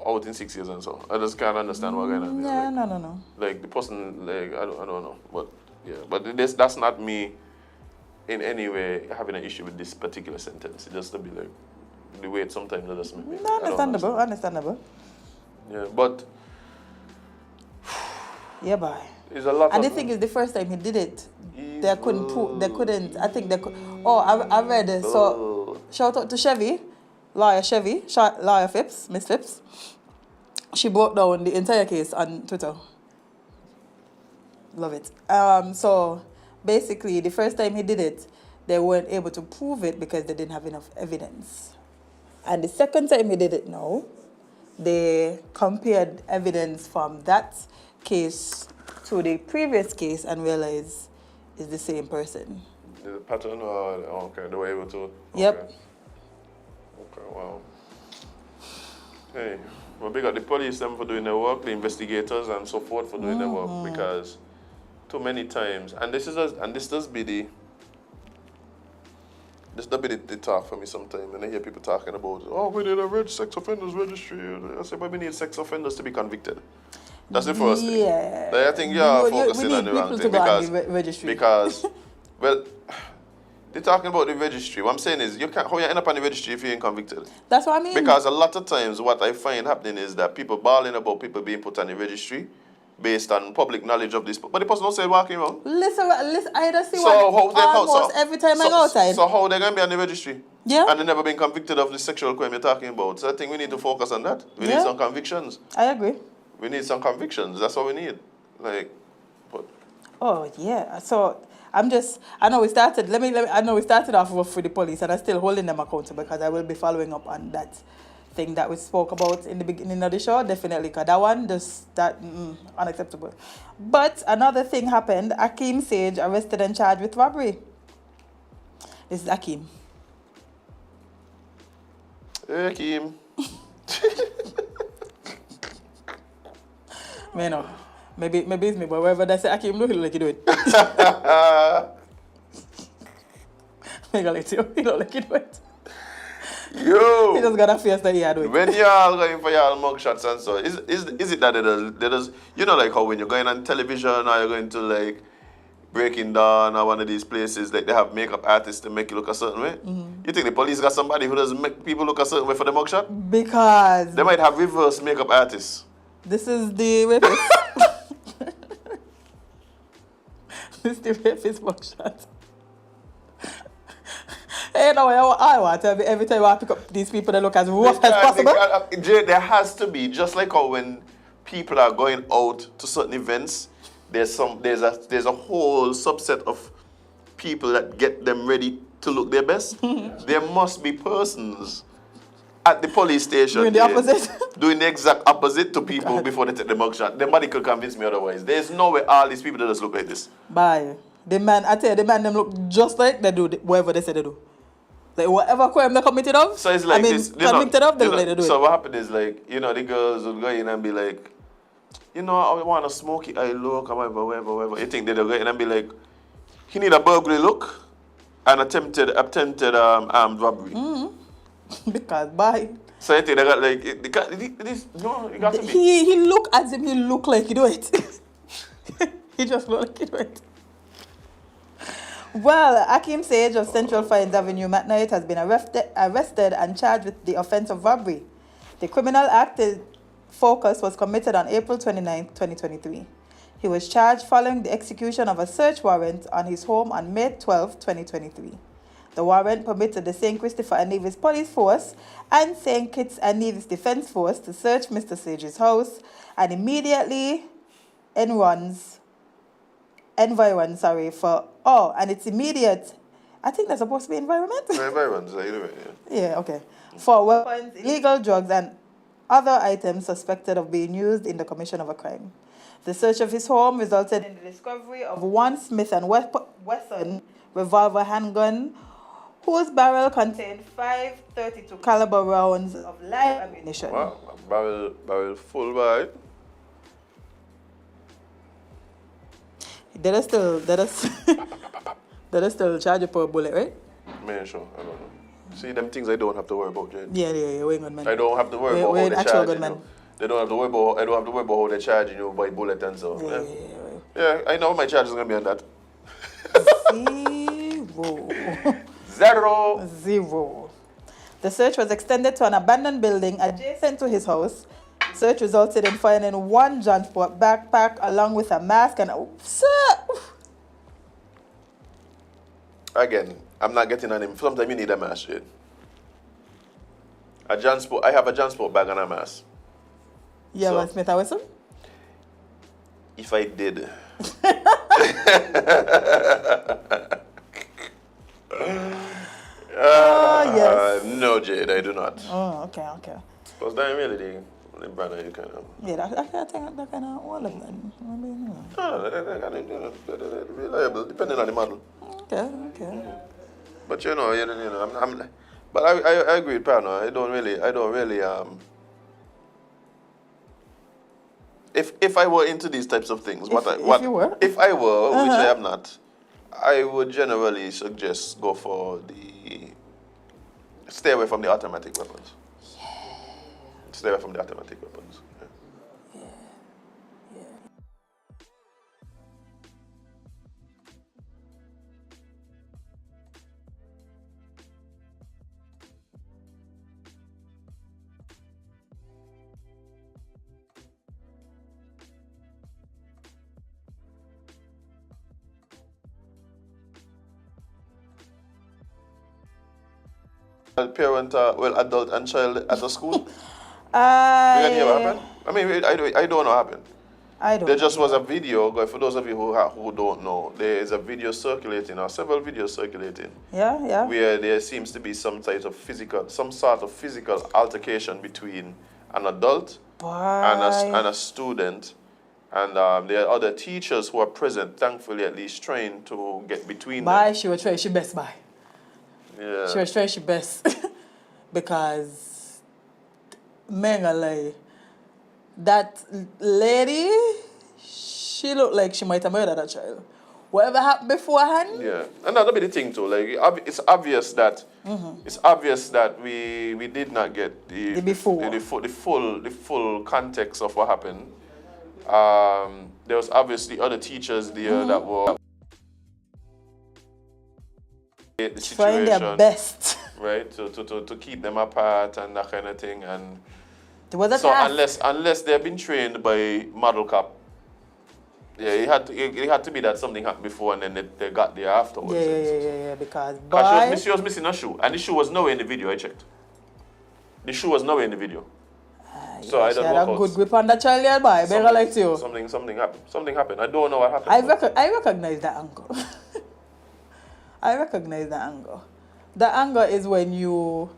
out in 6 years and so. I just can't understand what's going on. Yeah, like, no. Like the person, like I don't know, but yeah, but that's not me in any way having an issue with this particular sentence. It just to be like the way it sometimes does me. No, understandable. Yeah, but yeah, boy. it's a lot. And of, the thing is, the first time he did it, they couldn't. I think they could. Oh, I read it. So shout out to Chevy, lawyer Phipps, Miss Phipps. She broke down the entire case on Twitter. Love it. So basically, the first time he did it, they weren't able to prove it because they didn't have enough evidence. And the second time he did it now, they compared evidence from that case to the previous case and realized it's the same person. The pattern or okay, they were able to. Okay. Yep. Okay, wow. Hey, well, big up the police them for doing their work, the investigators and so forth for doing their work, because too many times, and this does be the talk for me sometimes when I hear people talking about, oh, we need a sex offenders registry. I say, but we need sex offenders to be convicted. That's the first thing. Yeah. Like, I think you're focusing on the wrong thing because, well, they're talking about the registry. What I'm saying is, how you end up on the registry if you ain't convicted? That's what I mean. Because a lot of times what I find happening is that people bawling about people being put on the registry based on public knowledge of this, but the person don't say walking around. Listen, I just see almost every time I go outside. So how they going to be on the registry? Yeah. And they never been convicted of the sexual crime you're talking about. So I think we need to focus on that. We need some convictions. I agree. We need some convictions. That's what we need. Oh yeah. So I know we started off rough with the police, and I'm still holding them accountable because I will be following up on that thing that we spoke about in the beginning of the show, definitely, because that one, unacceptable. But another thing happened. Akeem Sage arrested and charged with robbery. This is Akeem. Hey, Akeem. Maybe it's me, but wherever they say Akeem, look, he'll let you do it. He'll let you do it. Yo! He just got a face that he had with. When y'all going for y'all mugshots and so, is it that they does, you know, like how when you're going on television or you're going to like Breaking Dawn or one of these places, like they have makeup artists to make you look a certain way? You think the police got somebody who doesn't make people look a certain way for the mugshot? Because They might have reverse makeup artists. this is the rapist. This is the rapist mugshot. Hey, no, I want every time I pick up these people that look as rough as possible. Jade, there has to be, just like how when people are going out to certain events, there's a whole subset of people that get them ready to look their best. There must be persons at the police station Doing the opposite? doing the exact opposite to people before they take the mugshot. Nobody could convince me otherwise. There's no way all these people that just look like this. Bye. The man, I tell you, the man them look just like they do whatever they say they do. Like whatever crime they committed of, So it's like this. convicted of, they look like they do So it. what happened is like, you know, the girls would go in and be like, you know, I want a smoky eye look, or whatever. You think they'll go in and be like, he need a burglary look and attempted armed robbery. Because bye. So you think they got like, it got to be. He look as if he look like he do it. He just look like he do it. Well, Akeem Sage of Central Fines Avenue, McKnight, has been arrested and charged with the offense of robbery. The criminal act focus was committed on April 29, 2023. He was charged following the execution of a search warrant on his home on May 12, 2023. The warrant permitted the St. Christopher and Nevis Police Force and St. Kitts and Nevis Defense Force to search Mr. Sage's house and immediately environs, and it's immediate. I think that's supposed to be environment. Environs, Yeah, okay. For weapons, illegal drugs, and other items suspected of being used in the commission of a crime. The search of his home resulted in the discovery of one Smith & Wesson revolver handgun, whose barrel contained 5.32 caliber rounds of live ammunition. Wow, barrel full, right? That is still charge you per bullet, right? Man, sure, I don't know. See, them things I don't have to worry about, Jade. Yeah, we're good, man. I don't have to worry about we're how they actual charge good, you. man. They don't have to worry about. I don't have to worry about how they charging you by bullet and so. Yeah, I know my charge is gonna be on that. Zero. The search was extended to an abandoned building adjacent to his house. Search resulted in finding one transport backpack along with a mask and Again, I'm not getting on him. Sometimes you need a mask, Jade. I have a transport bag and a mask. Yeah, so, Smith & Wesson? If I did. Yes. No, Jade, I do not. Oh, okay. Because that really the brother you kind of. Yeah, that kind of all of them. Reliable, depending on the model. Okay. But you know, but I agree with Pano. I don't really. If I were into these types of things, if you were, which I am not, I would generally suggest go for stay away from the automatic weapons. Yeah. Stay away from the automatic weapons. Parent, adult and child at a school? You can hear what happened? I mean, I don't know what happened. There just was a video, for those of you who don't know, there is a video circulating, or several videos circulating. Yeah. Where there seems to be some sort of physical altercation between an adult and a student. And there are other teachers who are present, thankfully at least trying to get between them. She was trying she best. Yeah. She was trying she best. Because, like, that lady, she looked like she might have murdered that child. whatever happened beforehand. Yeah, and that'll be the thing too. Like it's obvious that we did not get the full context of what happened. There was obviously other teachers there that were the situation, trying their best, right? To keep them apart and that kind of thing. And there was a so task. unless they've been trained by Model Cop, yeah, it had to be that something happened before and then they got there afterwards. Yeah, because she was missing a shoe, and the shoe was nowhere in the video. I checked. The shoe was nowhere in the video. So I don't know. She had a good grip on that child there, boy. Better like you. Something happened. Something happened. I don't know what happened. I recognize that angle. I recognize that angle. The angle is when you,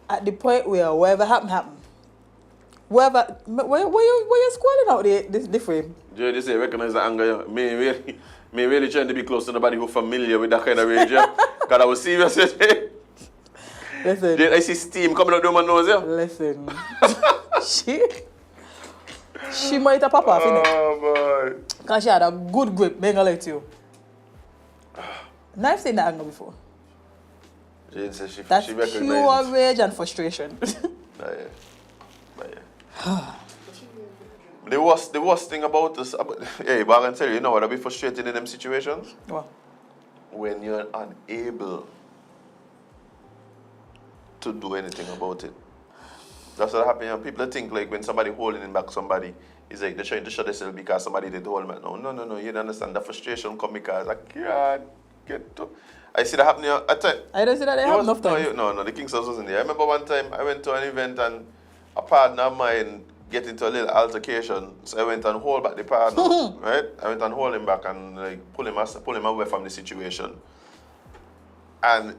at the point where whatever happened. Where you scrolling out the frame? Jade, you say recognize the anger. Me really trying to be close to nobody who's familiar with that kind of rage. Because I was serious. Listen. Jade, I see steam coming out of my nose. Yeah? Listen. she might have pop off, innit? Oh, boy. Because she had a good grip, being like you. Now I've seen that angle before. Jade says she That's recognizes pure rage and frustration. The worst thing about this, hey, but I can tell you, you know what, I'll be frustrated in them situations? What? When you're unable to do anything about it. That's what happens, and people think like when somebody holding back somebody, it's like they're trying to shut themselves because somebody did hold them. No, you don't understand. The frustration come because I can't get to. I see that happening at time. I don't see that they have enough time. No, the King's House wasn't there. I remember one time I went to an event and a partner of mine get into a little altercation, so I went and hold back the partner, right? I went and hold him back and like pull him away from the situation. And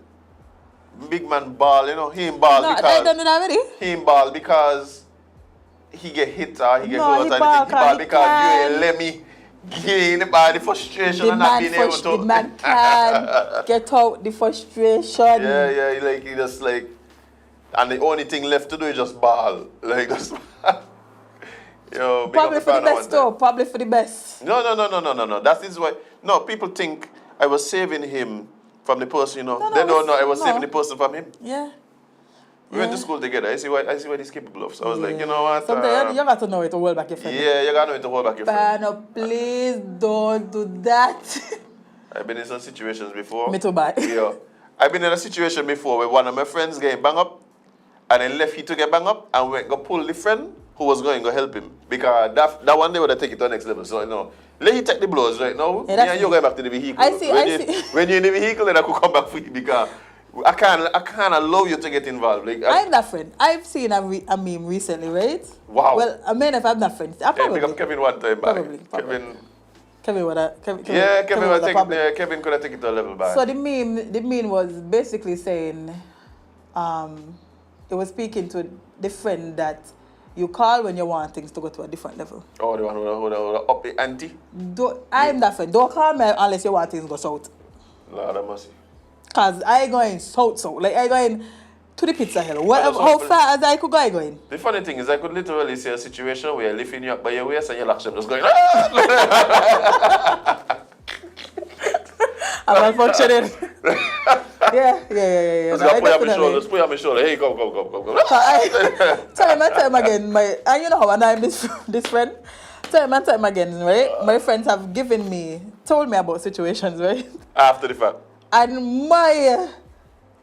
big man ball, you know, he ain't ball because I done it already. he ain't ball because he get hit or he get hurt or anything. He ball because you ain't let me gain by the frustration and not being able to. The man can get out the frustration. Yeah, like he just like, and the only thing left to do is just ball, like just. Yo, probably for the best though. Probably for the best. No. That is why. No, people think I was saving him from the person. You know, they don't know I was saving the person from him. Yeah. We went to school together. I see what he's capable of. So I was like, you know what? Sometimes you got to know it to hold back your friend. Yeah, you got to know it to hold back your friend. No, please don't do that. I've been in some situations before. Me too, bye. Yeah. I've been in a situation before where one of my friends getting bang up, and then left he to get bang up, and went go pull the friend who was going to help him. Because that one day would have take it to the next level. So, you know, let you take the blows right now. Yeah, you're going back to the vehicle. I see. When you're in the vehicle, then I could come back for you because I can't allow you to get involved. Like, I'm that friend. I've seen a meme recently, right? Wow. Well, I mean, if I'm that friend, I probably. Pick up Kevin one time back. Probably. Kevin would have. Kevin could have taken it to a level back. So the meme was basically saying, it was speaking to the friend that you call when you want things to go to a different level. Oh, the one who up the ante? I'm that friend. Don't call me unless you want things to go south. Lord have mercy. Because I going south. Like, I going to the pizza hell. How far as I could go, I going? The funny thing is, I could literally see a situation where you're lifting you up by your waist and your action just going, I'm malfunctioning. Yeah. Let's go put you on my shoulder. Hey, come. Time again, and you know how I'm this friend? Time again, right? My friends have told me about situations, right? After the fact. And my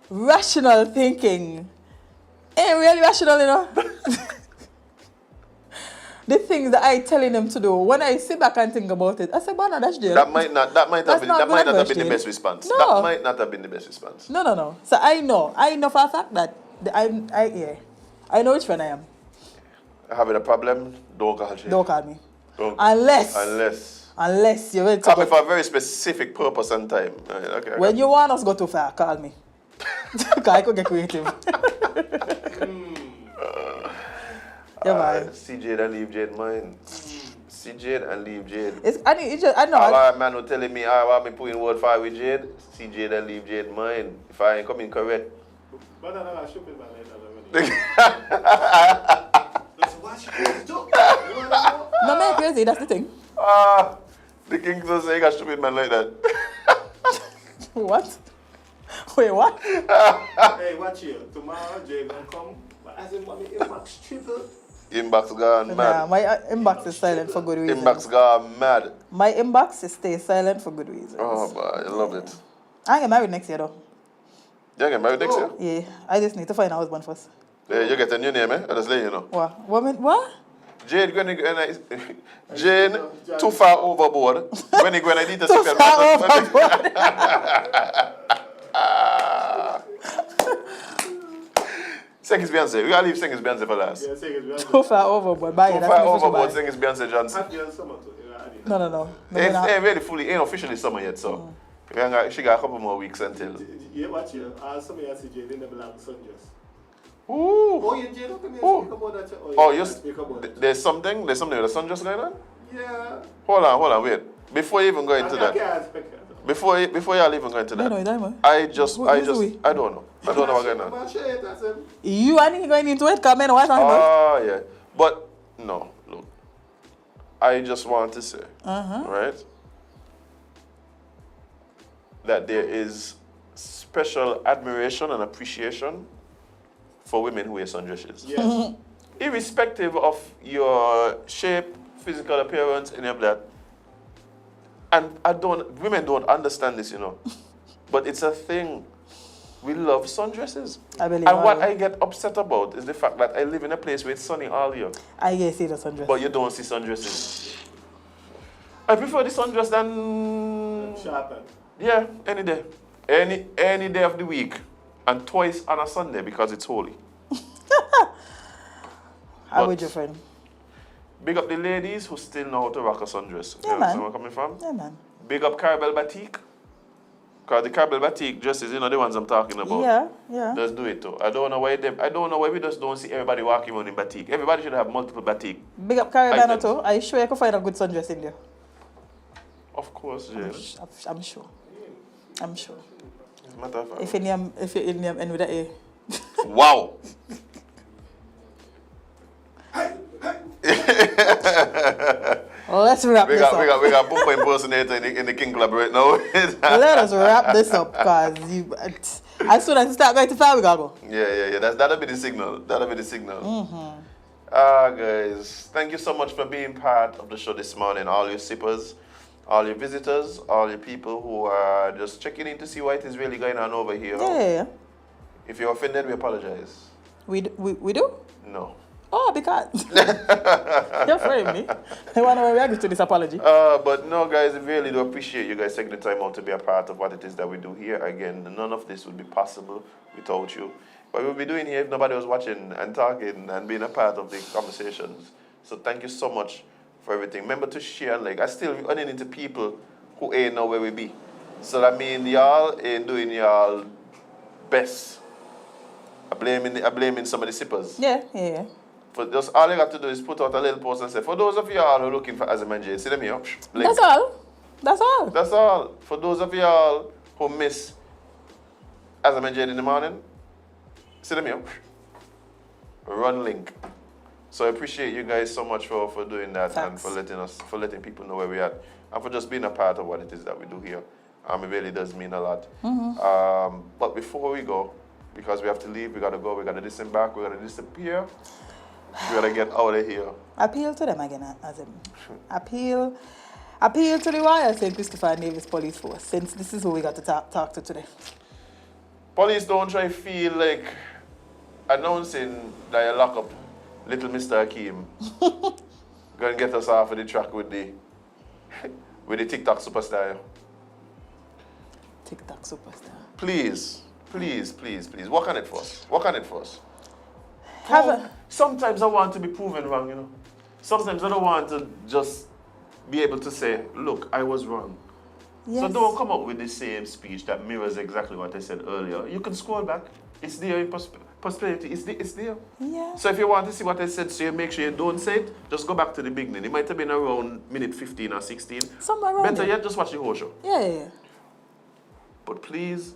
rational thinking ain't really rational, you know? The things that I telling them to do, when I sit back and think about it, I say, "Bana, that's Jade." That might not have been the best response. No. That might not have been the best response. No. So I know for a fact that I know which friend I am. Having a problem, don't call Jade. Don't call me. Unless you're ready to call me for a very specific purpose and time. Right, okay. When you want us to go too far, call me. Because I could get creative. See Jade and leave Jade mine. See Jade and leave Jade. I know. Our man who telling me, I want me putting word fire with Jade. See Jade and leave Jade mine. If I ain't coming correct. But I don't shopping by Let's watch it. No, man, crazy. That's the thing. The king doesn't say I got stupid man like that. What? Wait, what? Hey, watch here. Tomorrow, Jade gonna come. But as in, what me inbox triple. Inbox gone Nah, mad. my inbox is silent for good reason. Inbox gone mad. My inbox stays silent for good reasons. Oh, boy, I love it. I get married next year though. You get married next year? Yeah, I just need to find a husband first. Yeah, you get a new name, eh? I just let you know. What? What? Jade, Jane, too far overboard. When you need to Too far overboard. Sing is Beyonce. We gotta leave Sing is Beyonce for last. Yeah, say it's Too far overboard. Bye. Too That's far my official overboard, bye. Sing is Beyonce Johnson. Hot girl summer too. No. It ain't really fully, ain't officially summer yet, so she got a couple more weeks until. Yeah, watch here. Some of you see Jade in the black sundress. Ooh. Oh, yeah, Jade, how come you speak about that? Oh, you you speak about it. there's something with the sundress going on? Yeah. Hold on, wait. Before you even go into that, before y'all even go into No, that, no, I don't know. I don't know what's going on. You are not going into it, come in, what about? Oh, yeah. But, no, look. I just want to say, right, that there is special admiration and appreciation for women who wear sundresses. Yes. Irrespective of your shape, physical appearance, any of that. And women don't understand this, you know. But it's a thing. We love sundresses. I believe And what I I get upset about is the fact that I live in a place where it's sunny all year. I see the sundress. But you don't see sundresses. I prefer the sundress than... Sharpen. Yeah, any day. Any day of the week. And twice on a Sunday because it's holy. How would your friend? Big up the ladies who still know how to rock a sundress. Yeah, You man. understand where I'm coming from? Yeah, man. Big up Carabel Batik. Because the Carabel Batik dresses, you know, the ones I'm talking about. Yeah. Just do it too. I don't know why we just don't see everybody walking around in batik. Everybody should have multiple batik. Big up Caribana items. too. Are you sure you can find a good sundress in there? Of course, Jane. I'm sure. I'm sure. Matter of fact. If your name end with a A. Wow. Let's wrap this up. We got Bumper impersonator in the King Club right now. Let us wrap this up, cause as soon as you start going to fire, we gotta go. Yeah. That'll be the signal. Guys, thank you so much for being part of the show this morning. All your sippers, all your visitors, all your people who are just checking in to see what is really going on over here. Yeah. If you're offended, we apologize. We do? No. Oh, because you're afraid of me. I want to react to this apology. But no, guys, I really do appreciate you guys taking the time out to be a part of what it is that we do here. Again, none of this would be possible without you. What we would be doing here if nobody was watching and talking and being a part of the conversations. So thank you so much for everything. Remember to share and like. I still running into people who ain't know where we be. So that means y'all ain't doing y'all best. I blaming some of the sippers. Yeah. For just all you got to do is put out a little post and say, for those of y'all who are looking for Azem and Jade, see them here. Link. That's all. That's all. For those of y'all who miss Azem and Jade in the morning, see them here. Run link. So I appreciate you guys so much for doing that. Thanks. And for letting people know where we're at and for just being a part of what it is that we do here. It really does mean a lot. But before we go, because we have to leave, we gotta go, we gotta disembark, we gotta disappear. We gotta get out of here. Appeal to them again, Azem. Appeal to the Royal St. Christopher Nevis Police Force, since this is who we got to talk to today. Police don't try to feel like announcing that you lock up little Mr. Hakeem. Gonna get us off of the track with the TikTok superstar. TikTok superstar. Please. Work on it for us. Sometimes I want to be proven wrong, you know. Sometimes I don't want to just be able to say, look, I was wrong. Yes. So don't come up with the same speech that mirrors exactly what I said earlier. You can scroll back. It's there in prosperity. It's there. Yeah. So if you want to see what I said, so you make sure you don't say it, just go back to the beginning. It might have been around minute 15 or 16. Somewhere around Better there. yet, just watch the whole show. Yeah. But please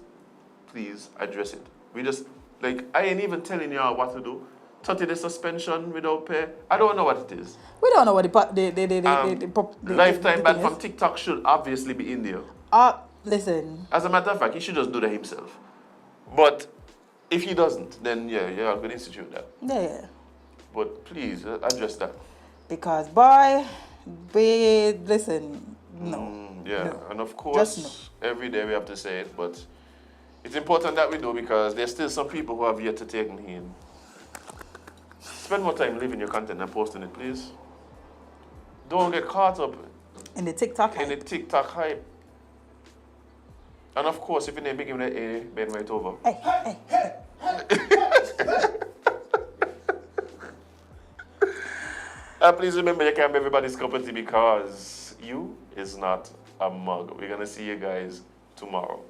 address it. We just, like, I ain't even telling y'all what to do. 30-day suspension without pay. I don't know what it is. We don't know what the Lifetime ban thing from is. TikTok should obviously be in there. Listen. As a matter of fact, he should just do that himself. But if he doesn't, then yeah, you're going to institute that. Yeah. But please address that. Because boy, listen, no. Yeah, No. and of course, Just every day we have to say it, but it's important that we do because there's still some people who have yet to take heed. Spend more time living your content and posting it, please. Don't get caught up In the TikTok in the hype. TikTok hype. And of course, if you name him that A, bend right over. Hey. And please remember, you can't be everybody's cup of tea because you is not a mug. We're going to see you guys tomorrow.